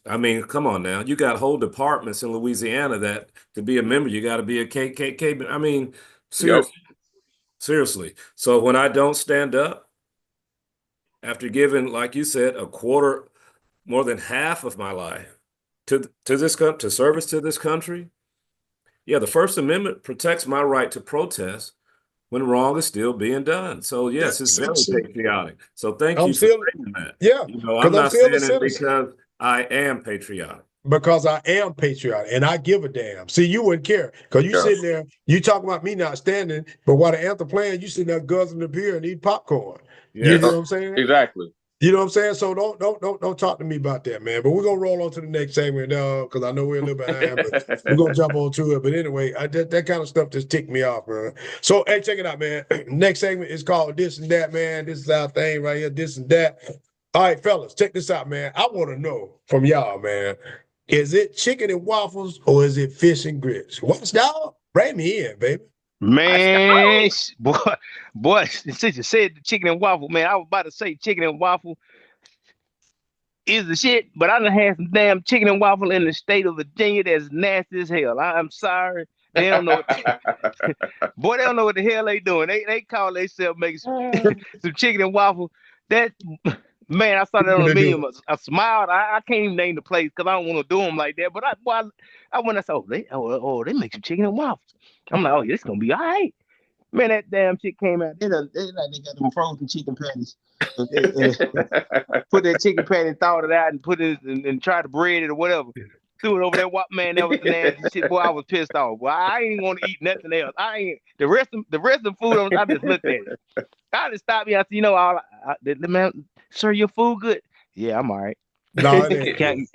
I mean, come on now. You got whole departments in Louisiana that to be a member, you got to be a KKK. I mean, seriously. Seriously. So when I don't stand up, after giving, like you said, a quarter, more than half of my life to this to service to this country, yeah, the First Amendment protects my right to protest when wrong is still being done. So yes, it's very patriotic. So thank you for saying that. Yeah, you know, I'm not saying it because I am patriotic. Because I am patriotic and I give a damn. See, you wouldn't care because you sitting there, you talking about me not standing, but while the anthem playing, you sitting there guzzling the beer and eating popcorn. Yeah. You know what I'm saying? Exactly. You know what I'm saying? So don't talk to me about that, man. But we're gonna roll on to the next segment, because I know we're a little behind, but we're gonna jump on to it. But anyway, that kind of stuff just ticked me off, man. So hey, check it out, man. Next segment is called This and That, man. This is our thing right here, this and that. All right, fellas, check this out, man. I want to know from y'all, man. Is it chicken and waffles or is it fish and grits? What's dog? Bring me in, baby. Man, boy, since you said the chicken and waffle, man, I was about to say chicken and waffle is the shit, but I done had some damn chicken and waffle in the state of Virginia that's nasty as hell. I'm sorry. They don't know. Boy, they don't know what the hell they doing. They call themselves making some chicken and waffle. That, man, I saw that on the meme. I smiled. I can't even name the place because I don't want to do them like that. But I went and said, they make some chicken and waffles. I'm like, oh, yeah, it's gonna be all right. Man, that damn shit came out. They got them frozen chicken patties. Put that chicken patty, thawed it out, and put it and tried to bread it or whatever. Threw it over there. Man, that was nasty shit. Boy, I was pissed off. Boy, I ain't want to eat nothing else. The rest of the food. I just looked at it. I just stopped me. I said, you know, man, sir, your food good? Yeah, I'm all right. No, it ain't.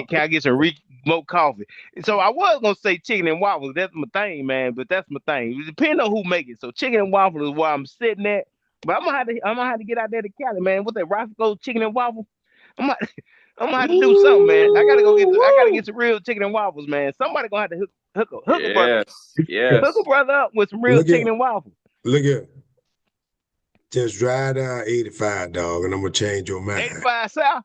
Can I get some remote coffee? So I was gonna say chicken and waffles. That's my thing, man. But that's my thing. It depends on who make it. So chicken and waffles is where I'm sitting at. But I'm gonna have to get out there to Cali, man. What's that? Roscoe chicken and waffle? I'm gonna have to do something, man. I gotta get some real chicken and waffles, man. Somebody gonna have to hook a brother. Yes. Hook a brother up with some real chicken and waffles. Look at. Just drive down 85, dog, and I'm gonna change your mind. 85 South.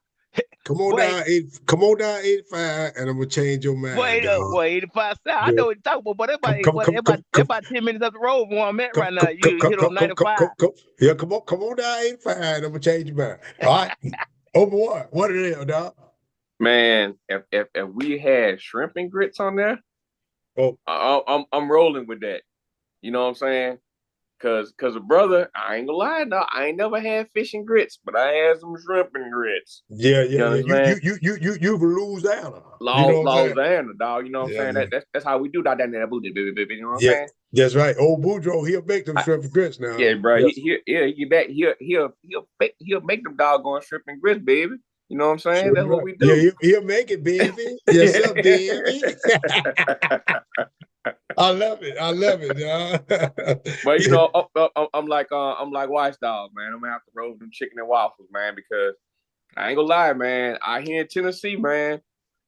Come on down 85, and I'm gonna change your mind. Boy, 85 South. I know what you're talking about, but about 10 minutes up the road from where I'm at right now. You hit on 95. Yeah, come on down 85, and I'm gonna change your mind. All right. Over what? What it is, dog? Man, if we had shrimp and grits on there, I'm rolling with that. You know what I'm saying? Cause a brother, I ain't gonna lie, no, I ain't never had fish and grits, but I had some shrimp and grits. Yeah. You Louisiana. Louisiana, dog. You know what I'm saying? That's how we do that down there, booty, baby. You know what I'm saying? That's right. Old Boudreaux, he'll make them shrimp and grits now. Yeah, bro. Yes. He'll make them doggone shrimp and grits, baby. You know what I'm saying? Sure, that's what we do. Yeah, he'll make it, baby. Yes, sir, baby. I love it, dog. But you know, I'm like Watchdog, man. I'm gonna have to roll them chicken and waffles, man, because I ain't gonna lie, man. Out here in Tennessee, man,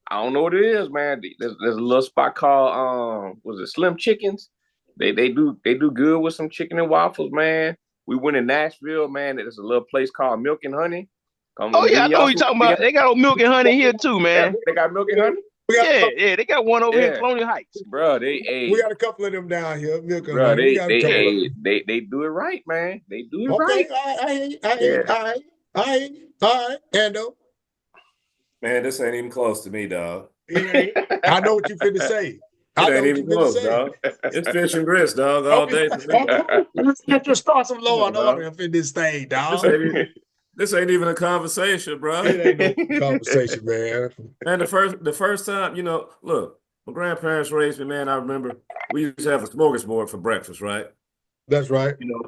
I don't know what it is, man. There's a little spot called was it Slim Chickens? They do good with some chicken and waffles, man. We went in Nashville, man. There's a little place called Milk and Honey. I know what you're talking about. They got milk and honey here too, man. They got milk and honey. They got one over here in Colonial Heights, bro. We got a couple of them down here, milk and honey. They do it right, man. They do it right. All right, Ando. Man, this ain't even close to me, dog. I know what you finna say. It ain't even close, dog. It's fish and grits, dog, all day. Let's just start some low on order up in this thing, dog. This ain't even a conversation, bro. It ain't no conversation, man. And the first time, you know, look, my grandparents raised me, man. I remember we used to have a smorgasbord for breakfast, right? That's right. You know,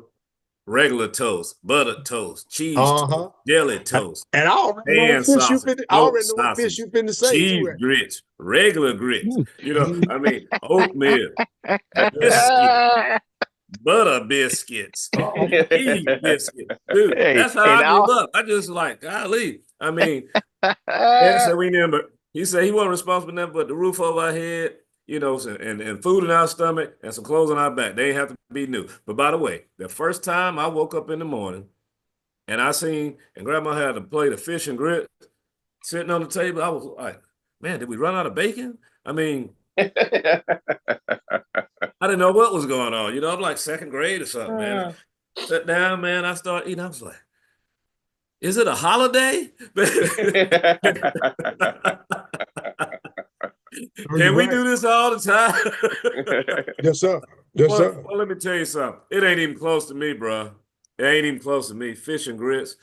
regular toast, butter toast, cheese toast, jelly toast. And I already know what fish you finna say. Cheese grits, regular grits. You know, I mean, oatmeal, biscuit, butter biscuits, cheese biscuits. Dude, Hey, that's how and I grew all up. I just like, golly. I mean, Dad said we never, he said he wasn't responsible for nothing but the roof over our head, and food in our stomach and some clothes on our back. They ain't have to be new. But by the way, the first time I woke up in the morning and I seen, and Grandma had a plate of fish and grits sitting on the table, I was like, man, did we run out of bacon? I mean, I didn't know what was going on. I'm like second grade or something, man. Sat down, man. I started eating. I was like, is it a holiday? Can we do this all the time? Yes, sir. Yes, sir. Well, let me tell you something. It ain't even close to me, bro. It ain't even close to me. Fish and grits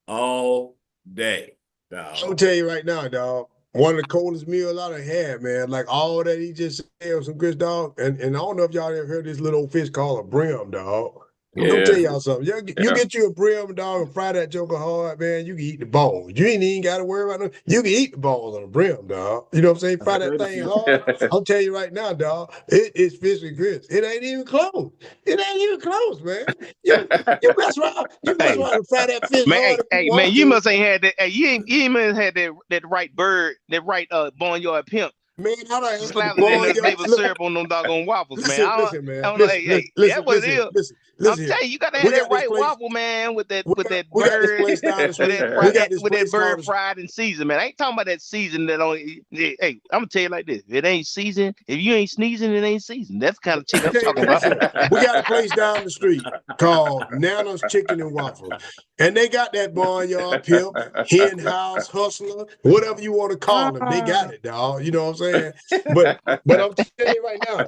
all day. I'm gonna tell you right now, dog. One of the coldest meals I done had, man. Like all that he just said was some grits, dog. And I don't know if y'all ever heard this little old fish called a brim, dog. I'm gonna tell y'all something. You get you a brim, dog, and fry that joker hard, man. You can eat the bones. You ain't even got to worry about no. You can eat the bones on a brim, dog. You know what I'm saying? Fry that thing hard. I'll tell you right now, dog. It's fish and grits. It ain't even close. It ain't even close, man. You mess around. You mess around and fry that fish man, hard. hey, man, you must ain't had that. Hey, you ain't must had that right bird, that right barnyard pimp. Man, how do I Slapping that maple syrup on them doggone waffles, man. Listen, man. I don't know. Hey, that's what it is. Listen, I'm telling you, you gotta have that right waffle, man, with that bird, with that bird fried and seasoned, man. I ain't talking about that season that only. Hey, I'm gonna tell you like this: if it ain't seasoned, if you ain't sneezing, it ain't seasoned. That's the kind of chicken I'm talking about. We got a place down the street called Nana's Chicken and Waffles, and they got that barnyard pimp, hen house hustler, whatever you want to call them. They got it, dog. You know what I'm saying? But I'm telling you right now,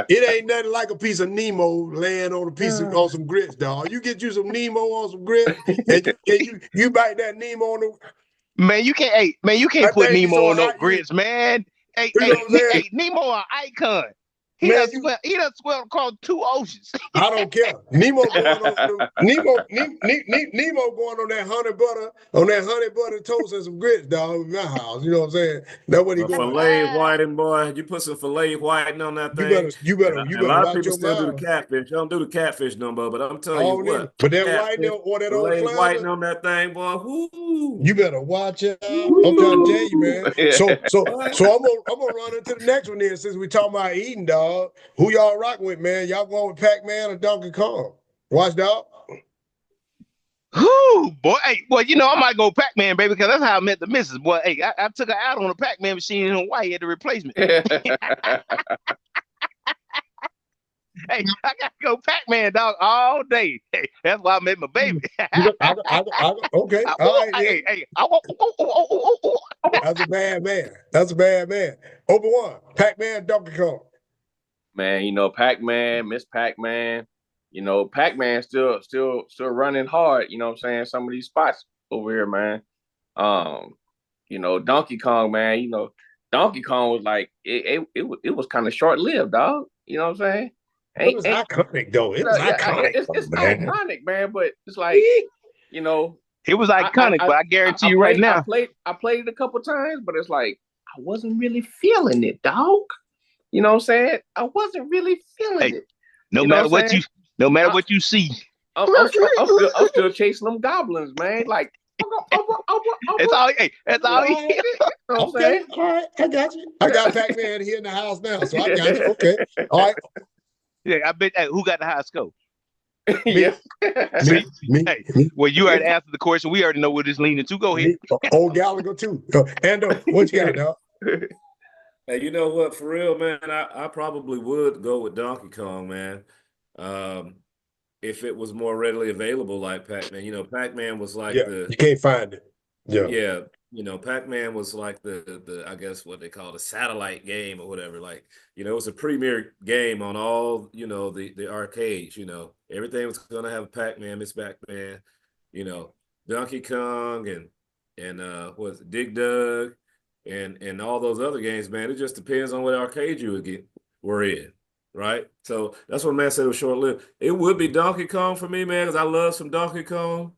it ain't nothing like a piece of Nemo laying on a piece of on some grits, dog. You get you some Nemo on some grits, and you bite that Nemo on the man. You can't, hey man, you can't put Nemo on no grits, man. Hey, Nemo an icon. He done swelled across 2 oceans. I don't care. Nemo going on that honey butter toast and some grits, dog, in my house. You know what I'm saying? That's what he going. Filet whiting, boy. You put some filet whiting on that thing. You better. A lot of people still do the catfish. They don't do the catfish no more, but I'm telling you what. But that whiting or that old filet whiting on that thing, boy. Woo. You better watch it. I'm trying to tell you, man. So I'm gonna run into the next one then, since we talking about eating, dog. Who y'all rocking with, man? Y'all going with Pac-Man or Donkey Kong? Watch, dog. Whoo, boy. Hey, boy, I might go Pac-Man, baby, because that's how I met the missus. Boy, hey, I took her out on a Pac-Man machine in Hawaii at the replacement. Hey, I gotta go Pac-Man, dog, all day. Hey, that's why I met my baby. Okay, all right. Hey, that's a bad man. That's a bad man. Obi-Wan, Pac-Man, Donkey Kong. Man, Pac-Man, Miss Pac-Man. Pac-Man still running hard. You know what I'm saying? Some of these spots over here, man. Donkey Kong, man. Donkey Kong was like it was kind of short lived, dog. You know what I'm saying? It was iconic, though. It was iconic. It's iconic, man. But it's like, it was iconic. But I guarantee you right now, I played it a couple times, but it's like I wasn't really feeling it, dog. You know what I'm saying? I wasn't really feling it. No matter what you see. I'm still chasing them goblins, man. Like that's all he you know what I'm saying? All right, I got you. I got Pac-Man here in the house now, so I got you. Okay. All right. Yeah, I bet who got the high score? Yeah. Me. Hey, well, you already answered the question. We already know what it's leaning to. Go ahead. Old Gallagher too. Ando, what you got, dog? Hey, you know what? For real, man, I probably would go with Donkey Kong, man. If it was more readily available like Pac-Man. Pac-Man was like you can't find it. Yeah. Pac-Man was like the I guess what they call the satellite game or whatever. Like, it was a premier game on all, the arcades, Everything was gonna have a Pac-Man, Miss Pac-Man, Donkey Kong and what's it, Dig Dug and all those other games, man. It just depends on what arcade you were in. Right? So that's what man said it was short-lived. It would be Donkey Kong for me, man, because I love some Donkey Kong,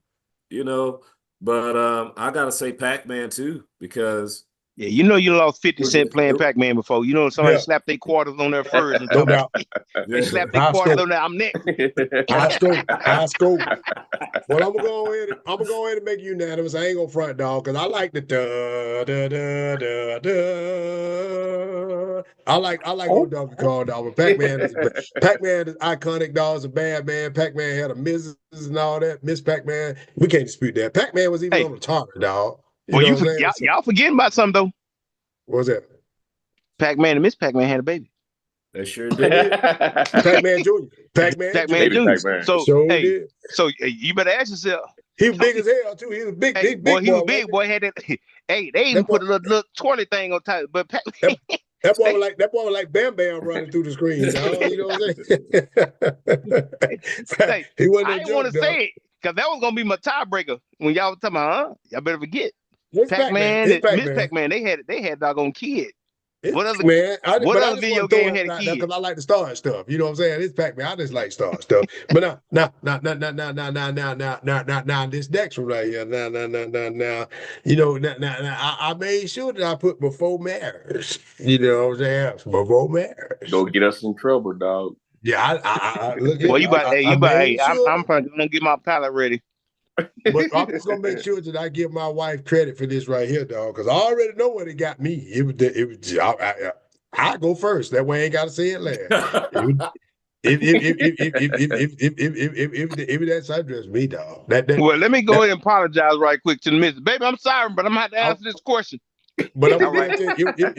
but I gotta say Pac-Man too, because Yeah, you know you lost 50 Was cent it- playing Pac-Man before. You know somebody Yeah. slapped their quarters on their furs and No something. doubt. They slapped their High quarters scope. on there. I'm next. High scope. High scope. Well, I'm gonna go ahead and make you unanimous. I ain't gonna front dog because I like the da da da da da. I like old Donkey Kong dog. But Pac-Man is iconic dog. Is a bad man. Pac-Man had a missus and all that. Miss Pac-Man. We can't dispute that. Pac-Man was even Hey, on the tar dog. You well, know what I'm saying? So, y'all forgetting about something though. what was that? Pac-Man and Miss Pac-Man had a baby. They sure They did. did. Pac-Man Jr. Pac-Man Pac-Man Jr. Baby Jr. Pac-Man. So So hey, did. so you better ask yourself. He was big as hell too. He was big. Hey, He boy, big he was boy. big. Wasn't Boy had that. Hey, they he? even put a little twirly thing on top. But That, that boy was like Bam Bam running through the screen, dog. You know what I'm saying? hey, He wasn't I no didn't want joke, to dog. say it because that was gonna be my tiebreaker when y'all was talking about, huh? Y'all better forget It's Pac-Man. Pac-Man It's and Miss Pac-Man. Pac-Man. They had doggone kid. It's What other Pac-Man. what But I other just video want to throw game it had a out there kid? because I like the Star stuff. You know what I'm saying? It's Pac-Man. I just like Star stuff. But now, this next one right here. Now. You know, now, I made sure that I put before marriage. You know what I'm saying? Before marriage. Go get us in trouble, dog. Yeah, I look Well, at you about I, hey, I you about made hey, I'm sure. probably gonna get my palette ready. But I'm just gonna make sure that I give my wife credit for this right here, dog, because I already know what it got me. I go first. That way I ain't gotta say it last. If that sundress me, dog. Well, let me go That ahead and apologize right quick to the missus. Baby, I'm sorry, but I'm gonna have to I, answer this question. but I'm All gonna right. tell you, if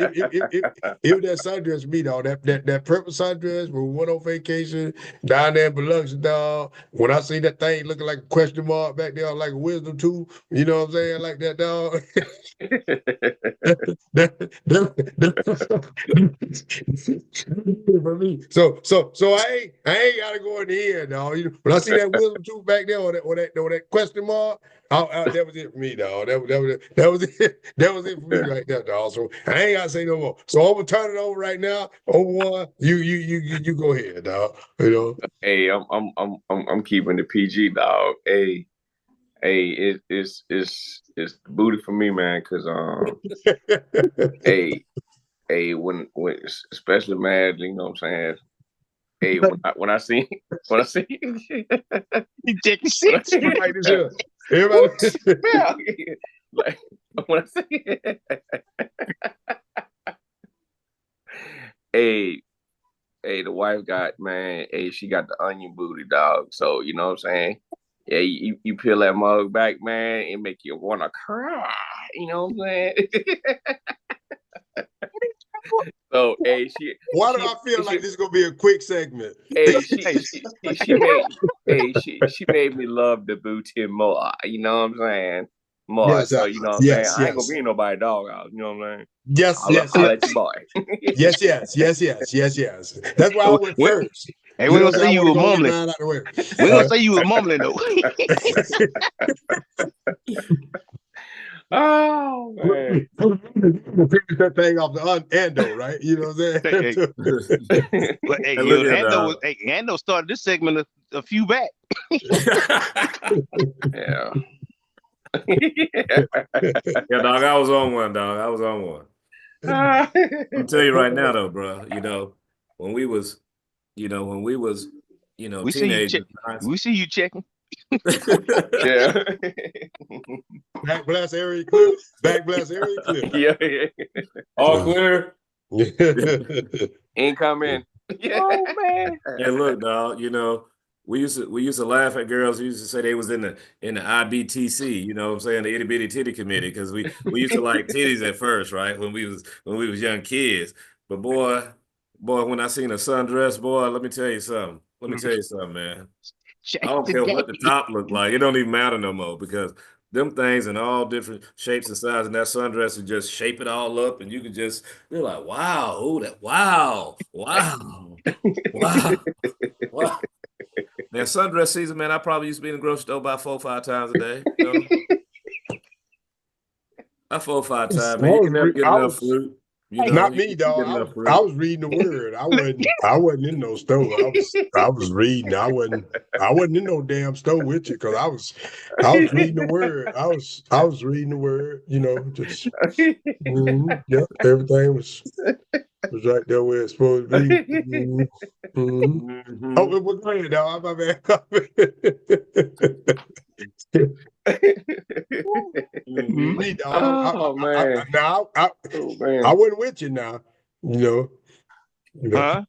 that sundress me, dog, that purple sundress when we went on vacation down there in Biloxi, dog. When I see that thing looking like a question mark back there, like a wisdom tooth, you know what I'm saying, like that, dog. For me. So I ain't gotta go in the end, dog. You know, when I see that wisdom tooth back there or that question mark, that was it for me, dog. That was it. That was it for me right there, dog. So I ain't gotta say no more. So I'm gonna turn it over right now. Over one, you go ahead, dog. You know. Hey, I'm keeping the PG, dog. Hey, it's the booty for me, man. Cause hey, when especially mad, you know what I'm saying. Hey, when I see You check your shit. Like this here. Everybody. yeah, like when I see hey, the wife got, man, hey, she got the onion booty, dog. So you know what I'm saying? Yeah, you peel that mug back, man, it make you wanna cry. You know what I'm saying? So hey, Why do I feel like this is gonna be a quick segment? hey, Hey, she made me love the booty more. You know what I'm saying? More. Yes, So you know what I'm saying? yes, I ain't gonna yes. be nobody dog out. You know what I'm saying? Yes, yes, I'll yes. let you boy. Yes. That's why I went we, first. hey, You we're know gonna what I'm say saying? I you want to were go and get mumbling. mine out of the way. We're gonna say you were mumbling though. Oh man. Finish that thing off the endo, right? You know what I'm Hey, saying? but hey, Hey, look at Ando started this segment a few back. Yeah. Yeah, dog. I was on one, dog. I was on one. I'll tell you right now, though, bro. You know, when we was, We see you check. teenagers. We see you checking. Yeah. Back blast area clear. Back blast area clear. Yeah. All clear. Incoming. Oh man. And look, dog. We used to laugh at girls who used to say they was in the IBTC. You know what I'm saying, the itty bitty titty committee, because we used to like titties at first, right? When we was young kids. But boy, when I seen a sundress, boy, let me tell you something. Man. I Check don't the care game. what the top look like. It don't even matter no more, because them things in all different shapes and sizes, and that sundress would just shape it all up, and you could just be like, wow, wow. Now, sundress season, man, I probably used to be in the grocery store about 4 or 5 times a day. You know? Not 4 or 5 times, man. You can never get enough fruit. You know, Not you me, get enough dog. I credit. was reading the word. I wasn't in no store. I was reading. I wasn't in no damn store with you because I was reading the word. I was reading the word, just yeah, everything was right there where it's supposed to be. Mhm. Oh, well, go ahead, dog. My bad. Mhm. Me, dog. Oh man. Oh I man. wasn't with you now. You know, you know. Huh?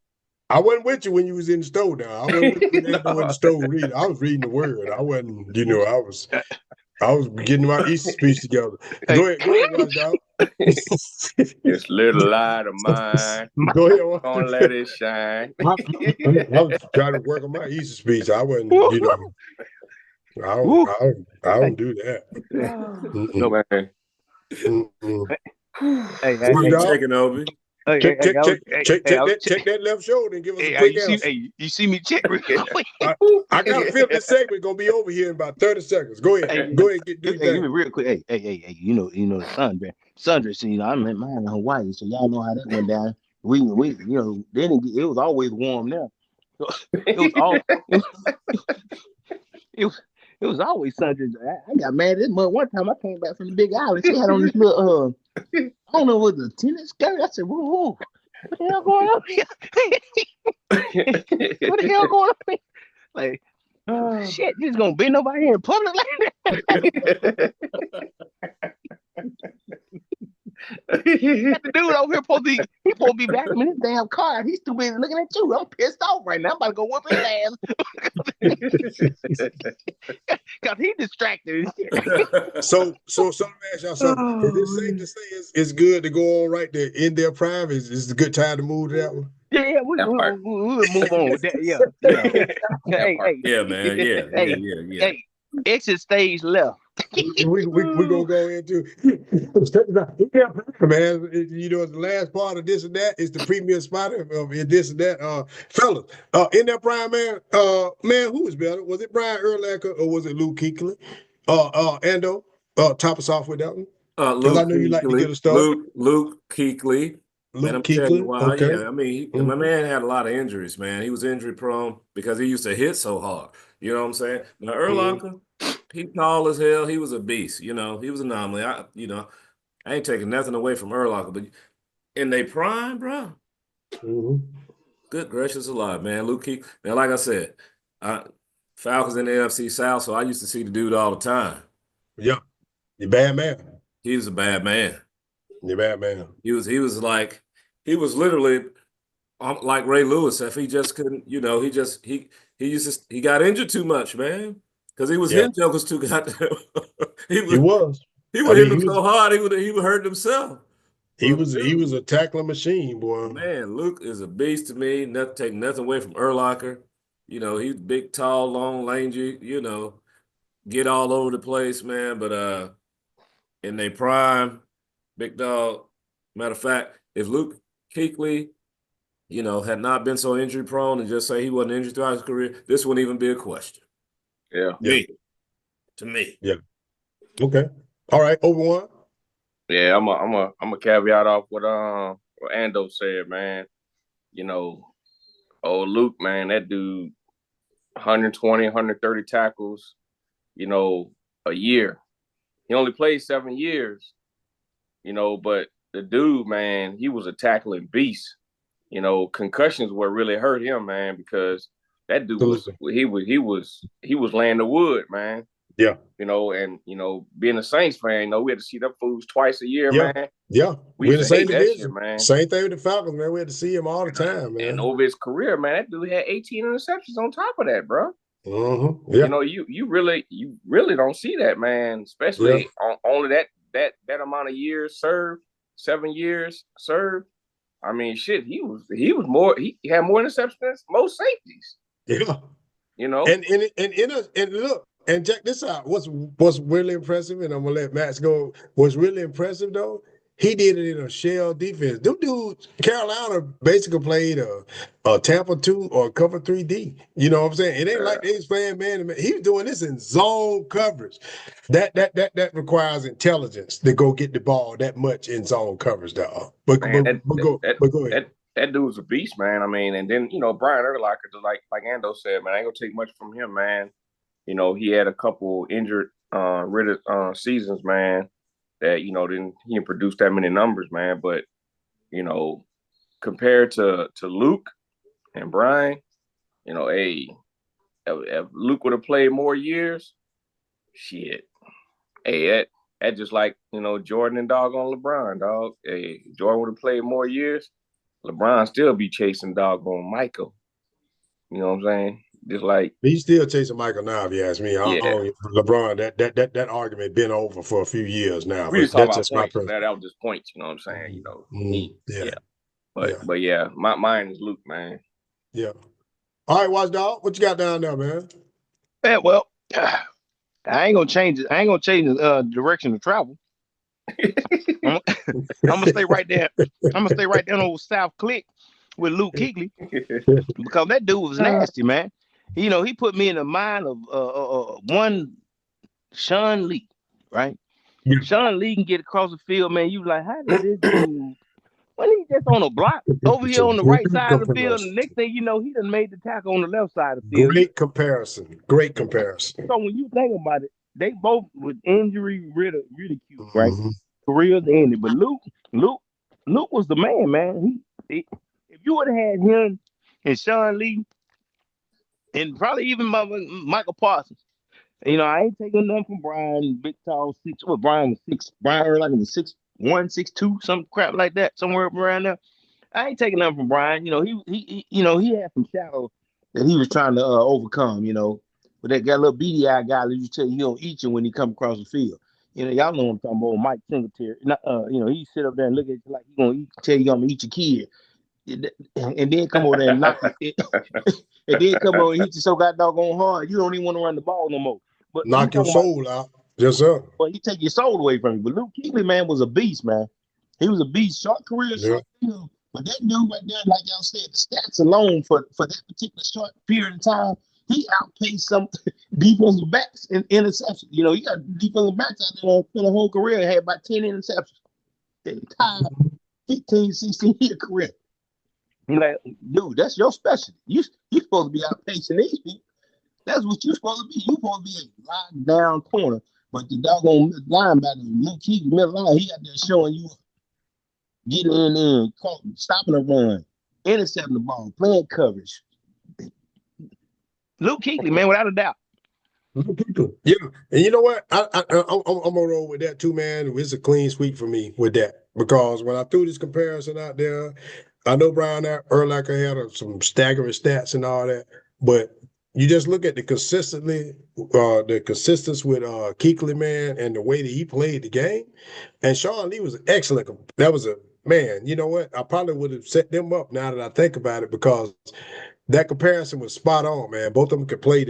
I wasn't with you when you was in the store now. I wasn't with you when they go in the store reading. I was reading the word. I wasn't, I was getting my Easter speech together. Hey. Go ahead, watch dog. This little light of mine, Go ahead, watch. gonna let it shine. I was trying to work on my Easter speech. I wasn't, I don't, Woo. I don't, I Hey. don't do that. No Mm-mm, man. mm-mm. Hey, What Watch you dog. checking, Obi? hey, Check, check, I was, check, hey, check, hey, I check was that, check that left shoulder and give us a hey, quick you see, answer. you see me check real quick. I got a feel this segment gonna be over here in about 30 seconds. Go ahead. Hey, Go ahead, do your hey, thing. real quick. Hey, the Sundry. See, I met mine in Hawaii, so y'all know how that went down. They didn't it was always warm there. So it was all it was it was always Sundry. I got mad at this mother one time. I came back from the Big Island. She had on this little I don't know what the tennis skirt. I said, whoa, what the hell going on here? What the hell going on here? Like, shit, this gonna bend over here in public like that. The dude over here supposed to be back in his damn car. He's too busy looking at you. I'm pissed off right now. I'm about to go whip his ass because he distracted. So let me ask y'all something. Is it safe to say it's good to go on right there in their prime? Is a good time to move to that one? Yeah, That part. we'll move on with that. Yeah. That part. Yeah, man. Yeah. Hey, exit stage left. We gonna go into yeah, man. The last part of this and that is the premier spot of this and that. Fellas, in that prime, man, who was better? Was it Brian Urlacher or was it Luke Kuechly? Ando, top us off with that one. Because I Luke know you like to get Kuechly. a start. Luke Kuechly. Man, Luke I'm telling you Kuechly, why. okay. Yeah, I mean, my man had a lot of injuries, man. He was injury prone because he used to hit so hard. You know what I'm saying? Now, Urlacher, he tall as hell. He was a beast. He was an anomaly. I ain't taking nothing away from Urlacher, but in they prime, bro, good gracious alive, man. Luke Kuechly. Now, like I said, Falcons in the NFC South, so I used to see the dude all the time. Yeah, you're bad man. He was a bad man. You're bad man. He was literally like Ray Lewis. If he just couldn't, he got injured too much, man. Because he was Yeah, hitting jokers too goddamn. he he would was. he I would hit mean, them so hard he would hurt himself. But he was dude, a tackling machine, boy. man, Luke is a beast to me. Nothing take nothing away from Urlacher. He's big, tall, long, langy. Get all over the place, man. But in their prime, big dog. Matter of fact, if Luke Kuechly had not been so injury prone and just say he wasn't injured throughout his career, this wouldn't even be a question. Yeah. To me. Yeah. Okay. All right. Over one. Yeah, I'm a caveat off what Ando said, man. Luke, man, that dude 120, 130 tackles, a year. He only played 7 years, but the dude, man, he was a tackling beast. Concussions were really hurt him, man, because that dude he was laying the wood, man. Yeah. Being a Saints fan, we had to see them fools twice a year, Yeah. man. Yeah. We We're in used the to same hate that shit, division. man. Same thing with the Falcons, man. We had to see him all the time, man. And over his career, man, that dude had 18 interceptions on top of that, bro. Yeah. You really don't see that, man, especially on only that amount of years served, 7 years served. I mean, shit, he had more interceptions than most safeties. Yeah. And look, and check this out. What's really impressive, and I'm gonna let Max go. What's really impressive though, he did it in a shell defense. Them dudes, Carolina basically played a Tampa 2 or cover 3D. You know what I'm saying? It ain't like they was playing man to man. He was doing this in zone coverage. That requires intelligence to go get the ball that much in zone coverage, dog. But Man, go ahead. that dude's a beast, man. I mean, and then Brian Urlacher, like Ando said, man, I ain't gonna take much from him, man. He had a couple injured seasons, man, that he didn't produce that many numbers, man. But compared to Luke and Brian, hey, if Luke would have played more years, shit, hey, that just like Jordan and doggone LeBron, dog. Hey, Jordan would have played more years, LeBron still be chasing doggone Michael. You know what I'm saying? Just like he's still chasing Michael now, if you ask me. Yeah. LeBron, that argument been over for a few years now. We just But talk that's about just my points. That was just points. You know what I'm saying? Yeah. But yeah, mine is Luke, man. Yeah. All right, Watchdog, what you got down there, man? Yeah, well, I ain't gonna change it. I ain't gonna change the direction of travel. I'm gonna stay right there. I'm gonna stay right there on old South Click with Luke Kuechly because that dude was nasty, man. He put me in the mind of one Sean Lee, right? Yeah. Sean Lee can get across the field, man. You like, how did this dude? When he just on a block over here on the right side of the field, and the next thing you know, he done made the tackle on the left side of the field. Great comparison. So when you think about it, they both with injury ridiculed, right? Careers ended, but Luke was the man. If you would have had him and Sean Lee, and probably even Michael Parsons, I ain't taking nothing from Brian, big tall 6. What Brian was 6? Brian Urlacher was 6'1", 6'2", some crap like that, somewhere around there. I ain't taking nothing from Brian. He had some shadow that he was trying to overcome. But that got a little beady eye guy that you tell you he don't eat you when he come across the field. Y'all know what I'm talking about. Mike Singletary. He sit up there and look at you like he gonna tell you I'm gonna eat your kid, and then come over there and knock it, and then come over and hit you so doggone hard you don't even want to run the ball no more. But knock your soul out. Yes, sir. But he take your soul away from you. But Luke Kuechly, man, was a beast, man. He was a beast. Short career, short field. But that dude right there, like y'all said, the stats alone for that particular short period of time, he outpaced some defensive backs in interceptions. You got defensive backs out there for the whole career had about 10 interceptions. The entire 15, 16-year career. You're like, dude, that's your specialty. You supposed to be outpacing these people. That's what you're supposed to be. You're supposed to be a locked down corner. But the doggone linebacker, Luke Kuechly, middle line, he out there showing you getting in there, stopping a run, intercepting the ball, playing coverage. Luke Kuechly, man, without a doubt. Yeah, and you know what? I'm gonna roll with that too, man. It's a clean sweep for me with that because when I threw this comparison out there, I know Brian Urlacher had some staggering stats and all that, but you just look at the consistency with Kuechly, man, and the way that he played the game. And Sean Lee was excellent. That was a man. You know what? I probably would have set them up now that I think about it because that comparison was spot on, man. Both of them could play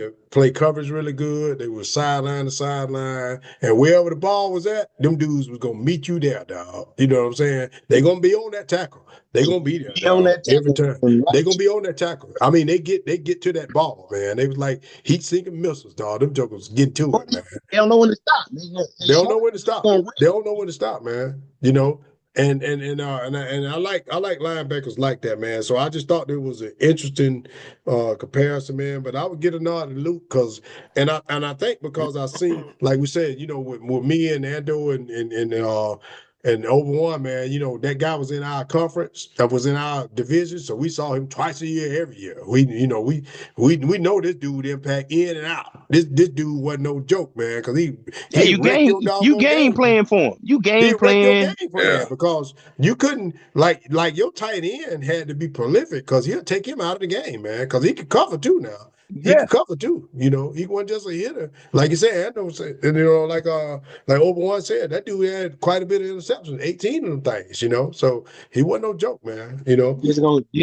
coverage really good. They were sideline to sideline, and wherever the ball was at, them dudes was gonna meet you there, dog. You know what I'm saying? They're gonna be on that tackle. They're gonna be there dog, every time. They're gonna be on that tackle. I mean, they get to that ball, man. They was like heat-sinking missiles, dog. Them jokers get to it, man. They don't know when to stop. They don't know when to stop. They don't know when to stop, man. And I like linebackers like that, man. So I just thought it was an interesting comparison, man. But I would get a nod to Luke because I think because I seen, like we said, with me and Ando and over one, man, that guy was in our conference, that was in our division, so we saw him twice a year, every year. We know this dude impact in and out. This dude wasn't no joke, man, because he you game playing for him. You game playing for him because you couldn't like your tight end had to be prolific because he'll take him out of the game, man, because he could cover too now. He could cover too, he wasn't just a hitter. Like you said, like Obi-Wan said, that dude had quite a bit of interceptions, 18 of them things, so he wasn't no joke, man, You ain't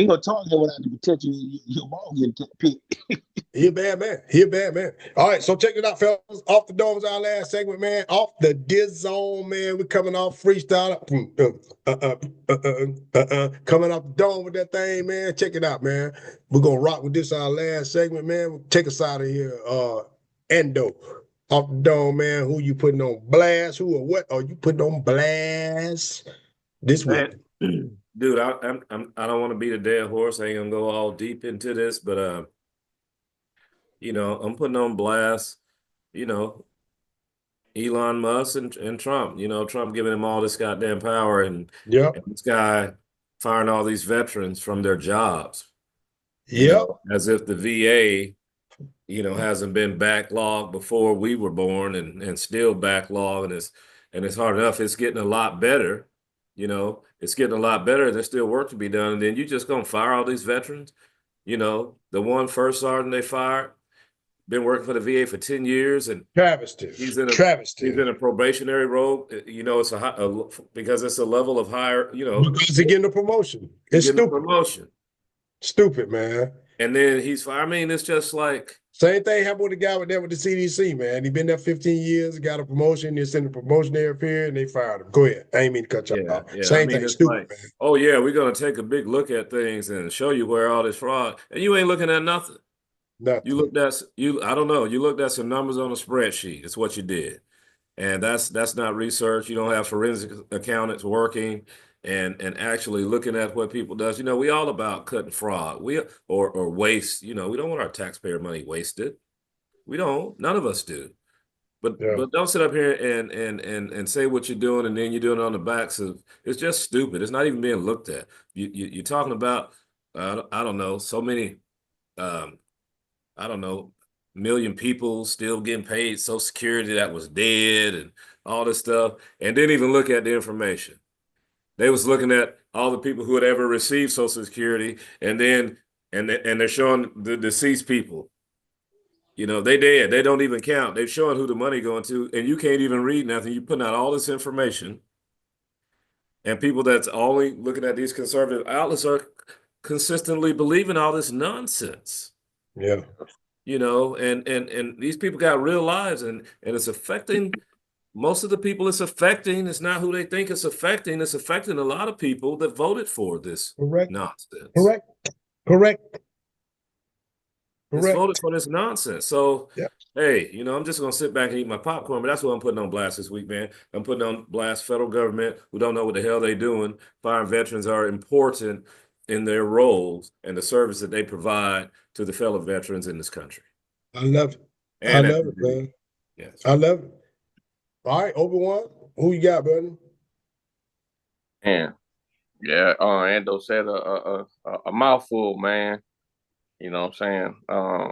gonna talk to him without the potential your ball getting picked. He a bad man. He a bad man. All right, so check it out, fellas. Off the dome is our last segment, man. Off the Diz Zone, man. We're coming off freestyle. Coming off the dome with that thing, man. Check it out, man. We're gonna rock with this our last segment, man. Take us out of here. Endo. Off the dome, man. Who you putting on blast? Who or what are you putting on blast this week? Dude, I don't want to beat a dead horse. I ain't gonna go all deep into this, but I'm putting on blast, you know, Elon Musk and Trump. Trump giving him all this goddamn power and this guy firing all these veterans from their jobs. As if the VA, hasn't been backlogged before we were born and still backlogged, and it's hard enough. It's getting a lot better. It's getting a lot better. There's still work to be done. And then you just gonna fire all these veterans? The one first sergeant they fired, been working for the VA for 10 years, and travesty. He's in a probationary role. It's because it's a level of higher. Because he's getting a promotion. It's stupid. Promotion. Stupid, man. And then he's fired. I mean, it's just like same thing happened with the guy with the CDC, man. He been there 15 years, got a promotion. He's in the promotionary period, and they fired him. Go ahead. I ain't mean to cut you off. Yeah. Same thing. Stupid, man. Oh yeah, we're gonna take a big look at things and show you where all this fraud, and you ain't looking at nothing. Nothing. You looked at I don't know. You looked at some numbers on a spreadsheet. It's what you did, and that's not research. You don't have forensic accountants working and actually looking at what people does. We all about cutting fraud. Or waste. We don't want our taxpayer money wasted. We don't. None of us do. But don't sit up here and say what you're doing and then you're doing it on the backs of. It's just stupid. It's not even being looked at. You're talking about I don't know, so many. I don't know, million people still getting paid Social Security that was dead and all this stuff, and didn't even look at the information. They was looking at all the people who had ever received Social Security, and they're showing the deceased people. They dead. They don't even count. They're showing who the money going to, and you can't even read nothing. You're putting out all this information, and people that's only looking at these conservative outlets are consistently believing all this nonsense. Yeah. And these people got real lives, and it's affecting most of the people. It's not who they think it's affecting. It's affecting a lot of people that voted for this nonsense. Correct. Voted for this nonsense. So, hey, I'm just going to sit back and eat my popcorn, but that's what I'm putting on blast this week, man. I'm putting on blast federal government who don't know what the hell they're doing. Firing veterans are important in their roles and the service that they provide to the fellow veterans in this country. I love it. I love it, man. Yeah, I love it. All right, Obi-Wan, who you got, buddy? Yeah. Ando said a mouthful, man. You know what I'm saying?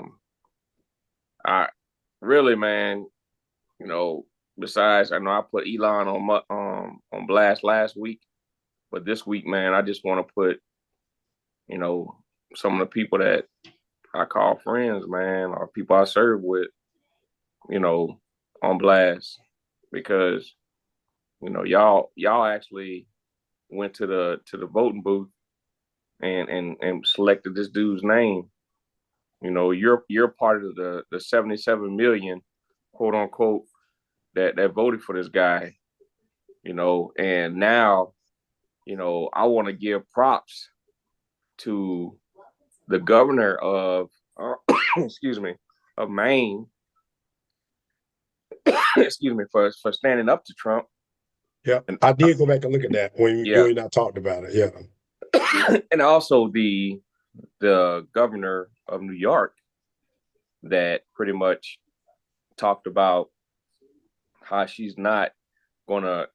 I really, man, besides, I know I put Elon on blast last week, but this week, man, I just want to put, some of the people that I call friends, man, or people I serve with, on blast, because, y'all actually went to the voting booth and selected this dude's name. You're part of the 77 million, quote unquote, that voted for this guy, and now, I want to give props to the governor of excuse me, of Maine, excuse me, for standing up to Trump. Yeah, I did go back and look at that when you and I talked about it. Yeah, and also the governor of New York that pretty much talked about how she's not gonna,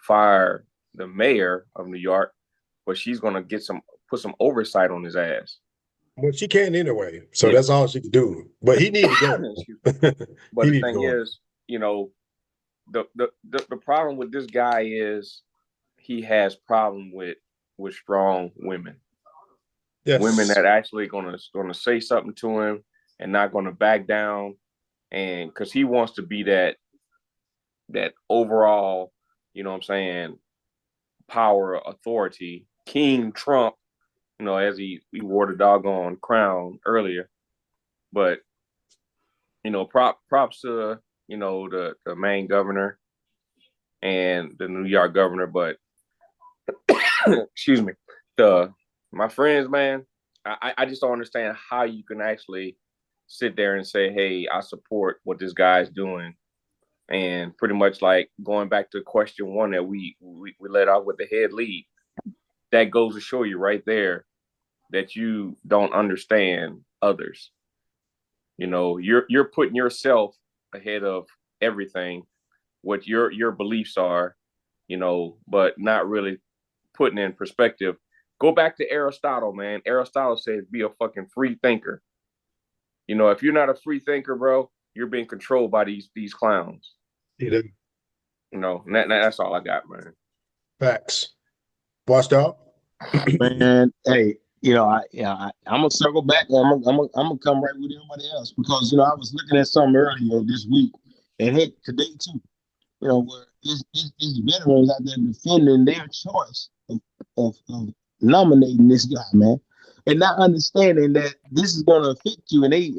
fire the mayor of New York, but she's gonna put some oversight on his ass. Well, she can anyway, so that's all she can do. But he needs to go. But the thing is, the problem with this guy is he has problem with strong women. Yes. Women that actually gonna say something to him and not gonna back down, and because he wants to be that overall, power, authority, King Trump, as he wore the doggone crown earlier. But props to the Maine governor and the New York governor, but excuse me, my friends, man, I just don't understand how you can actually sit there and say, hey, I support what this guy's doing. And pretty much like going back to question one that we let out with the head lead, that goes to show you right there that you don't understand others. You're putting yourself ahead of everything, what your beliefs are, but not really putting in perspective. Go back to Aristotle, man. Aristotle says be a fucking free thinker. If you're not a free thinker, bro, you're being controlled by these clowns. That's all I got, man. Facts. Washed out. Man, hey, I'm gonna circle back. I'm gonna come right with everybody else because I was looking at something earlier this week and heck today too. Where it's veterans out there defending their choice of nominating this guy, man, and not understanding that this is gonna affect you. And they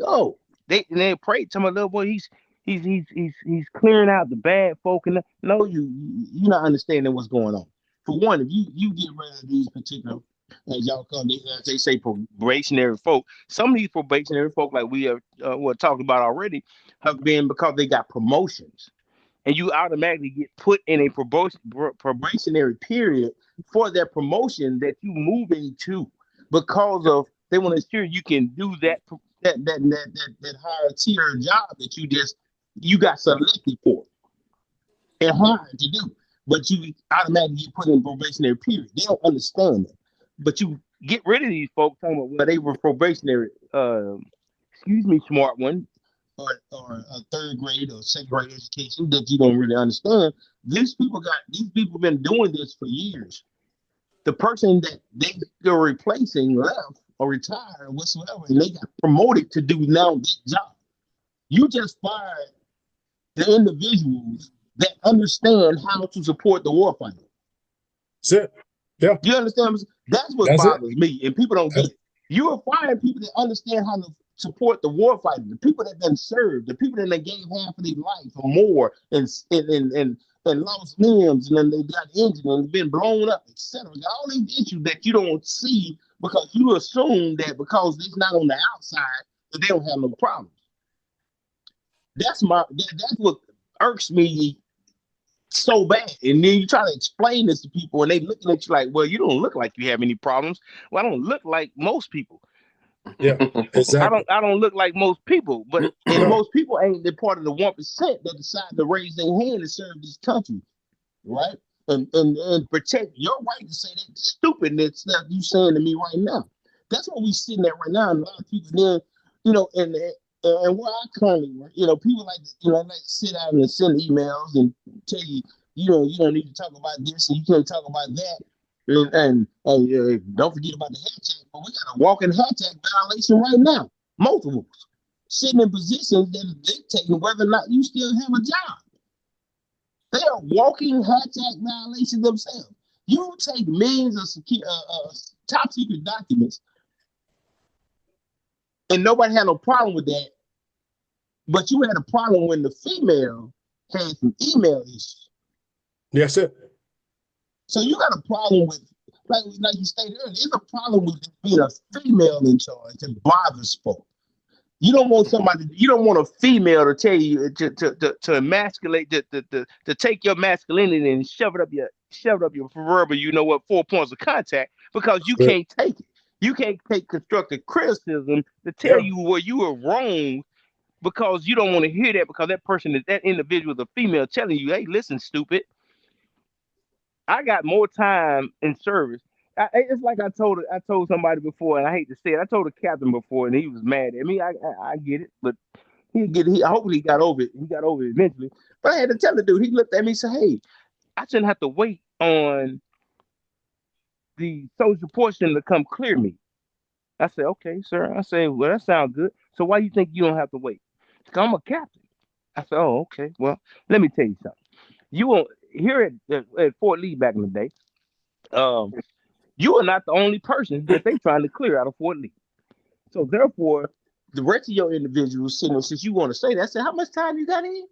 pray to my little boy. He's clearing out the bad folk, and no, you're not understanding what's going on. For one, if you get rid of these particular, as y'all call as they say, probationary folk, some of these probationary folk, like we have were talked about already, have been because they got promotions, and you automatically get put in a probationary period for that promotion that you move into because of they want to ensure you can do that higher tier job that you got selected for and hired to do. But you automatically get put in probationary period. They don't understand that. But you get rid of these folks talking about, well, they were probationary, smart one, or a third grade or second grade education that you don't really understand. These people have been doing this for years. The person that they're replacing left or retired or whatsoever, and they got promoted to do now this job. You just fired the individuals that understand how to support the warfighter. That's it. Yeah. You understand? That's what bothers me, and people don't get it. You are firing people that understand how to support the warfighter, the people that done served, the people that gave half of their life or more, and lost limbs, and then they got injured and been blown up, etc. All these issues that you don't see because you assume that because it's not on the outside that they don't have no problems. That's what irks me so bad. And then you try to explain this to people and they looking at you like, well, you don't look like you have any problems. Well, I don't look like most people. Yeah, exactly. I don't look like most people, but and most people ain't the part of the 1% that decide to raise their hand and serve this country, right? And protect your right to say that stupidness that you saying to me right now. That's what we sitting at right now. And a lot of people then, and where I currently work, people like to sit down and send emails and tell you, you don't need to talk about this and you can't talk about that. And don't forget about the hashtag, but we got a walking hashtag violation right now. Multiples sitting in positions that are dictating whether or not you still have a job. They are walking hashtag violations themselves. You take millions of top secret documents, and nobody had no problem with that. But you had a problem when the female had some email issues. Yes, sir. So you got a problem with, like you stated earlier, there's a problem with being a female in charge that bothers folks. You don't want a female to tell you to emasculate, to take your masculinity and shove it up your proverbial, 4 points of contact because you can't take it. You can't take constructive criticism to tell you where you were wrong because you don't want to hear that because that individual is a female telling you, hey, listen, stupid. I got more time in service. It's like I told somebody before, and I hate to say it. I told a captain before, and he was mad at me. I get it, but hopefully he got over it. He got over it eventually. But I had to tell the dude. He looked at me and said, "Hey, I shouldn't have to wait on the social portion to come clear me." I said, "Okay, sir." I said, "Well, that sounds good. So why you think you don't have to wait?" Because I'm a captain. I said, "Oh, okay. Well, let me tell you something. You won't here at Fort Lee back in the day. You are not the only person that they trying to clear out of Fort Lee. So therefore, the rest of your individuals, since you want to say that, I said, how much time you got in?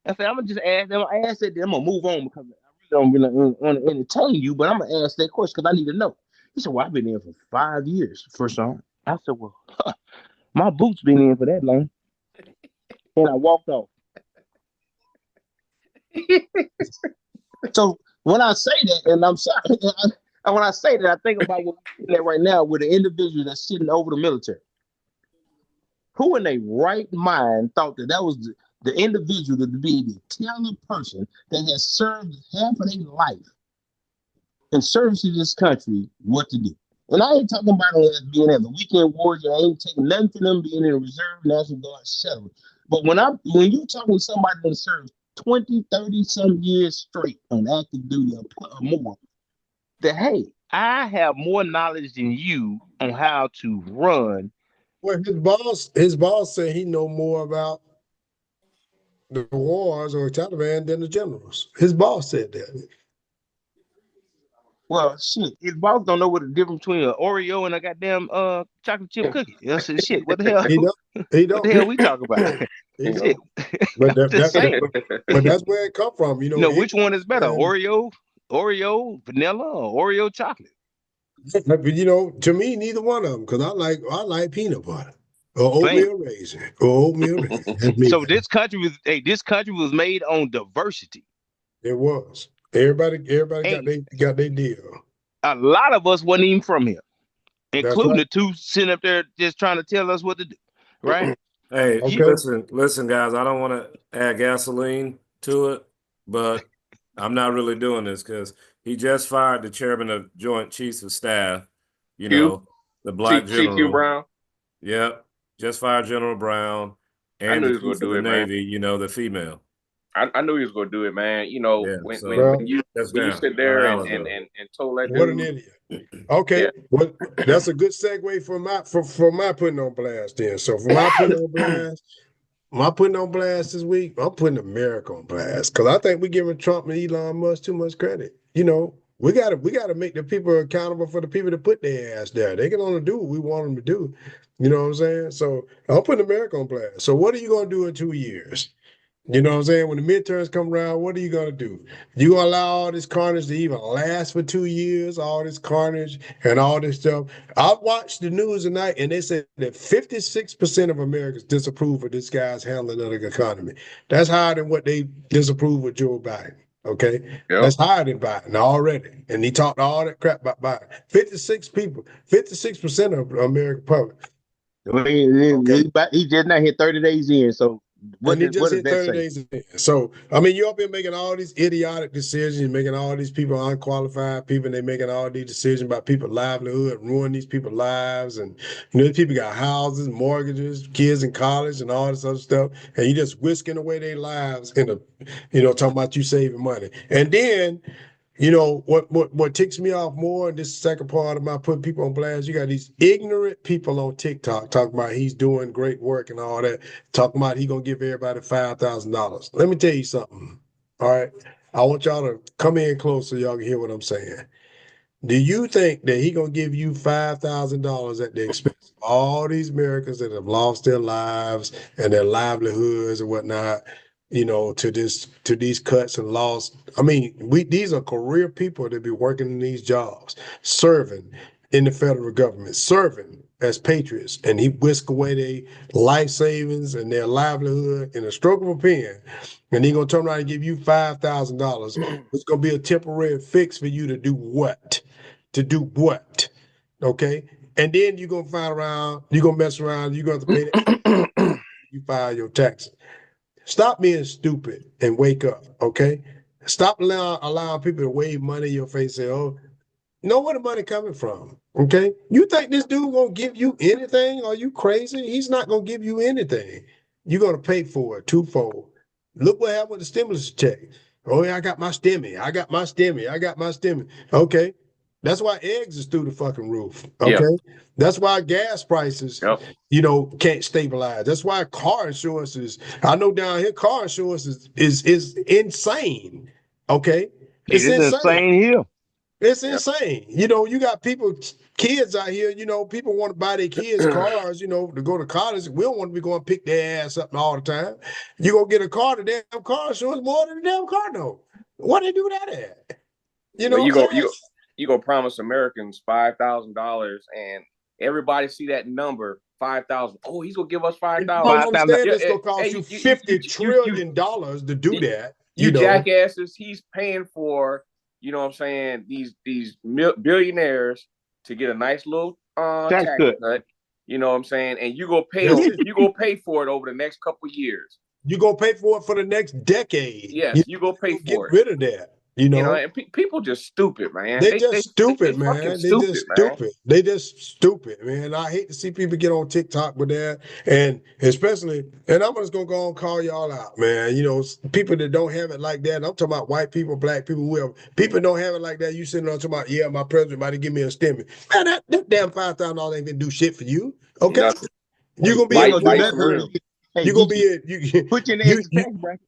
I said, I'm gonna just ask them. I asked that, then I'm gonna move on because I really don't really want to entertain you, but I'm gonna ask that question because I need to know. He said, well, I've been in for 5 years for some. I said, well, my boots been in for that long. And I walked off. So when I say that, and I'm sorry, when I say that, I think about what we're sitting at right now with an individual that's sitting over the military. Who in their right mind thought that that was the individual to be the talented person that has served half of their life in service to this country what to do? And I ain't talking about them as being as a weekend warrior. I ain't taking nothing from them being in the reserve, National Guard, etc. But when you talking to somebody that serves 20, 30 some years straight on active duty or more, that hey, I have more knowledge than you on how to run. Well, his boss said he know more about the wars or Taliban than the generals. His boss said that. Well, shit, his boss don't know what the difference between an Oreo and a goddamn chocolate chip cookie. I said, shit, what the hell? He don't. He What don't. the hell we talking about? He Shit, don't. But I'm just saying. but that's where it come from. You know, which one is better, and, Oreo, vanilla, or Oreo chocolate? but to me, neither one of them, because I like peanut butter or Bam. oatmeal raisin or oatmeal raisin. That's me, So man. this country was made on diversity. It was. Everybody And got their deal. a lot of us wasn't even from here, That's including right. the two sitting up there just trying to tell us what to do. Right? Hey, Okay. listen, guys. I don't want to add gasoline to it, but I'm not really doing this because he just fired the chairman of Joint Chiefs of Staff. You Q, know, the black CQ general. Brown. Yep, just fired General Brown I and knew the he was gonna chief of do the it, man. Navy. You know, the female. I knew he was gonna do it, man. Yeah. When So Well, that's when you down. sit there and, Alabama. and told that what an dude, idiot. Okay. yeah, Well, that's a good segue for my putting on blast then. So for my putting on blast, this week, I'm putting America on blast because I think we're giving Trump and Elon Musk too much credit. We gotta make the people accountable for the people that put their ass there. They can only do what we want them to do. You know what I'm saying? So I'm putting America on blast. So what are you gonna do in 2 years? You know what I'm saying? When the midterms come around, what are you gonna do? You gonna allow all this carnage to even last for 2 years? All this carnage and all this stuff. I watched the news tonight, and they said that 56% of Americans disapprove of this guy's handling of the economy. That's higher than what they disapprove of Joe Biden. Okay, yep. that's higher than Biden already, and he talked all that crap about Biden. 56% of American public. I Okay. mean, he just not hit 30 days in. So And he what just does hit that 30 say? days in. So, I mean, you're up here making all these idiotic decisions, you're making all these people unqualified people, and they're making all these decisions about people's livelihood, ruin these people's lives. And, these people got houses, mortgages, kids in college, and all this other stuff. And you just whisking away their lives talking about you saving money. And then, what ticks me off more, and this is the second part of my putting people on blast, you got these ignorant people on TikTok talking about he's doing great work and all that, talking about he gonna give everybody $5,000. Let me tell you something. All right. I want y'all to come in close so y'all can hear what I'm saying. Do you think that he gonna give you $5,000 at the expense of all these Americans that have lost their lives and their livelihoods and whatnot, to these cuts and loss? I mean, these are career people that be working in these jobs, serving in the federal government, serving as patriots, and he whisk away their life savings and their livelihood in a stroke of a pen, and he gonna turn around and give you $5,000. It's gonna be a temporary fix for you to do what? To do what? Okay. And then you're gonna mess around, you're gonna have to pay that you file your taxes. Stop being stupid and wake up, okay? Stop allowing people to wave money in your face and say, oh, know where the money coming from, okay? You think this dude gonna give you anything? Are you crazy? He's not gonna give you anything. You're gonna pay for it twofold. Look what happened with the stimulus check. Oh yeah, I got my stimmy. I got my stimmy. I got my stimmy. Okay. That's why eggs is through the fucking roof. Yeah, Okay. That's why gas prices, yep. Can't stabilize. That's why car insurance I know down here, car insurance is insane. Okay. It It's is insane. insane here. It's insane. You know, you got kids out here, you know, people want to buy their kids cars, you know, to go to college. We don't want to be going to pick their ass up all the time. You go get a car, the damn car insurance more than the damn car note. What they do that at? You know, you go promise Americans $5,000 and everybody see that number 5,000. Oh, he's gonna give us 5,000. You don't understand it's gonna cost you $50 trillion to do that. You jackasses, he's paying for, you know what I'm saying, these billionaires to get a nice little tax cut. You know what I'm saying? And you go pay for it over the next couple of years. You go pay for it for the next decade. Yes, you go pay for it. Get rid of that. You know, and people just stupid, man. They just stupid, man. They just stupid, man. I hate to see people get on TikTok with that, and especially, and I'm just gonna go and call y'all out, man. You know, people that don't have it like that. I'm talking about white people, black people, whoever. People don't have it like that. You sitting on talking about, yeah, my president might give me a stimulus. Man, that damn $5,000 ain't gonna do shit for you. Okay, you're gonna be able to do that. You're gonna be put you in the tax bracket.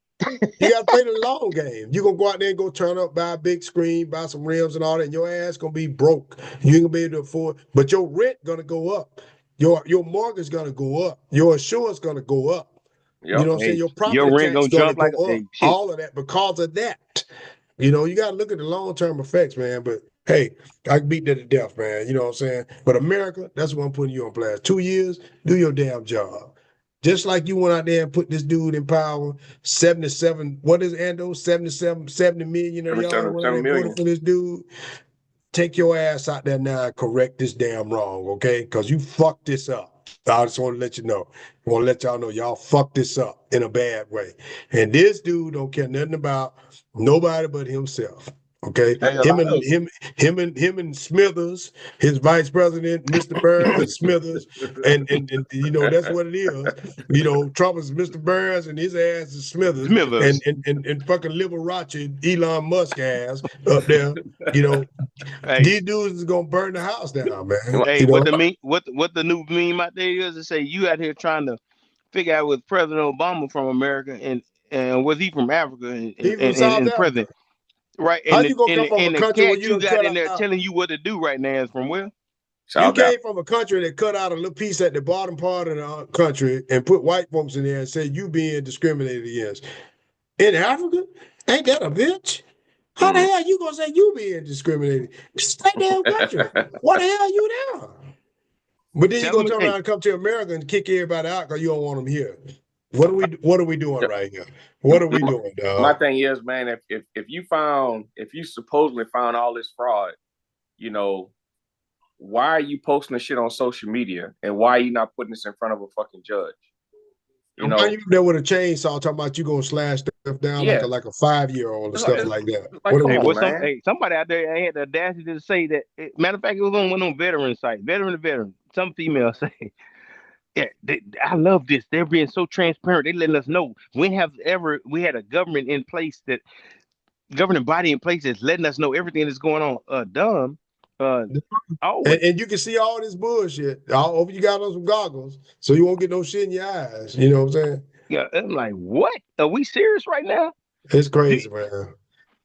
You gotta play the long game. You're gonna go out there and go turn up, buy a big screen, buy some rims and all that, and your ass gonna be broke. You ain't gonna be able to afford, but your rent gonna go up. Your mortgage gonna go up. Your insurance gonna go up. Yep. You know what I'm saying? Your property rent tax gonna go up. All of that because of that. You know, you gotta look at the long-term effects, man. But hey, I can beat that to death, man. You know what I'm saying? But America, that's what I'm putting you on blast. 2 years, do your damn job. Just like you went out there and put this dude in power, 77, what is Ando? 70 million or y'all voted for this dude. Take your ass out there now and correct this damn wrong, okay? Because you fucked this up. I just want to let you know. I want to let y'all know y'all fucked this up in a bad way. And this dude don't care nothing about nobody but himself. Okay, him and Smithers, his vice president, Mr. Burns and Smithers, and you know that's what it is. You know, Trump is Mr. Burns and his ass is Smithers. And fucking Liberace, Elon Musk ass up there. You know, these dudes is gonna burn the house down, man. Hey, you know? what the new meme out there is to say you out here trying to figure out was President Obama from America and was he from Africa and president. Right, how you gonna come from a country where you got in there telling you what to do right now is from where? You came from a country that cut out a little piece at the bottom part of the country and put white folks in there and said you being discriminated against. In Africa, ain't that a bitch? How the hell you gonna say you being discriminated? Stay damn country. What the hell you there? But then you gonna turn around and come to America and kick everybody out because you don't want them here. What are we doing right here? What are we doing, dog? My thing is, man, if you supposedly found all this fraud, you know, why are you posting this shit on social media and why are you not putting this in front of a fucking judge? You know, why you there with a chainsaw talking about you gonna slash stuff down like a 5-year-old and stuff like that? Like, somebody out there had the audacity to say that. Matter of fact, it was on one of them veteran sites, veteran to veteran. Some female say. Yeah, I love this. They're being so transparent. They letting us know we had a government in place governing body in place that's letting us know everything that's going on. Dumb. And you can see all this bullshit. I hope you got on some goggles so you won't get no shit in your eyes. You know what I'm saying? Yeah, I'm like, what? Are we serious right now? It's crazy, man.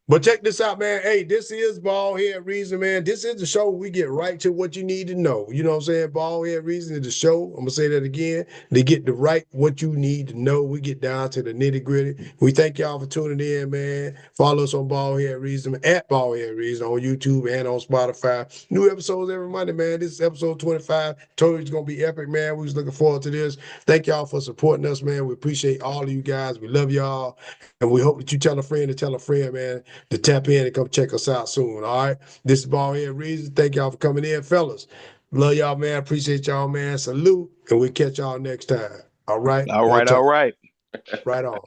But check this out, man. Hey, this is BaldHead Reason, man. This is the show where we get right to what you need to know. You know what I'm saying? BaldHead Reason is the show. I'm going to say that again. They get the right what you need to know. We get down to the nitty gritty. We thank y'all for tuning in, man. Follow us on BaldHead Reason, at BaldHead Reason on YouTube and on Spotify. New episodes every Monday, man. This is episode 25. Totally going to be epic, man. We're just looking forward to this. Thank y'all for supporting us, man. We appreciate all of you guys. We love y'all. And we hope that you tell a friend to tell a friend, man, to tap in and come check us out soon. All right. This is BaldHead Reason. Thank y'all for coming in, fellas. Love y'all, man. Appreciate y'all, man. Salute. And we'll catch y'all next time. All right. All right. Right on.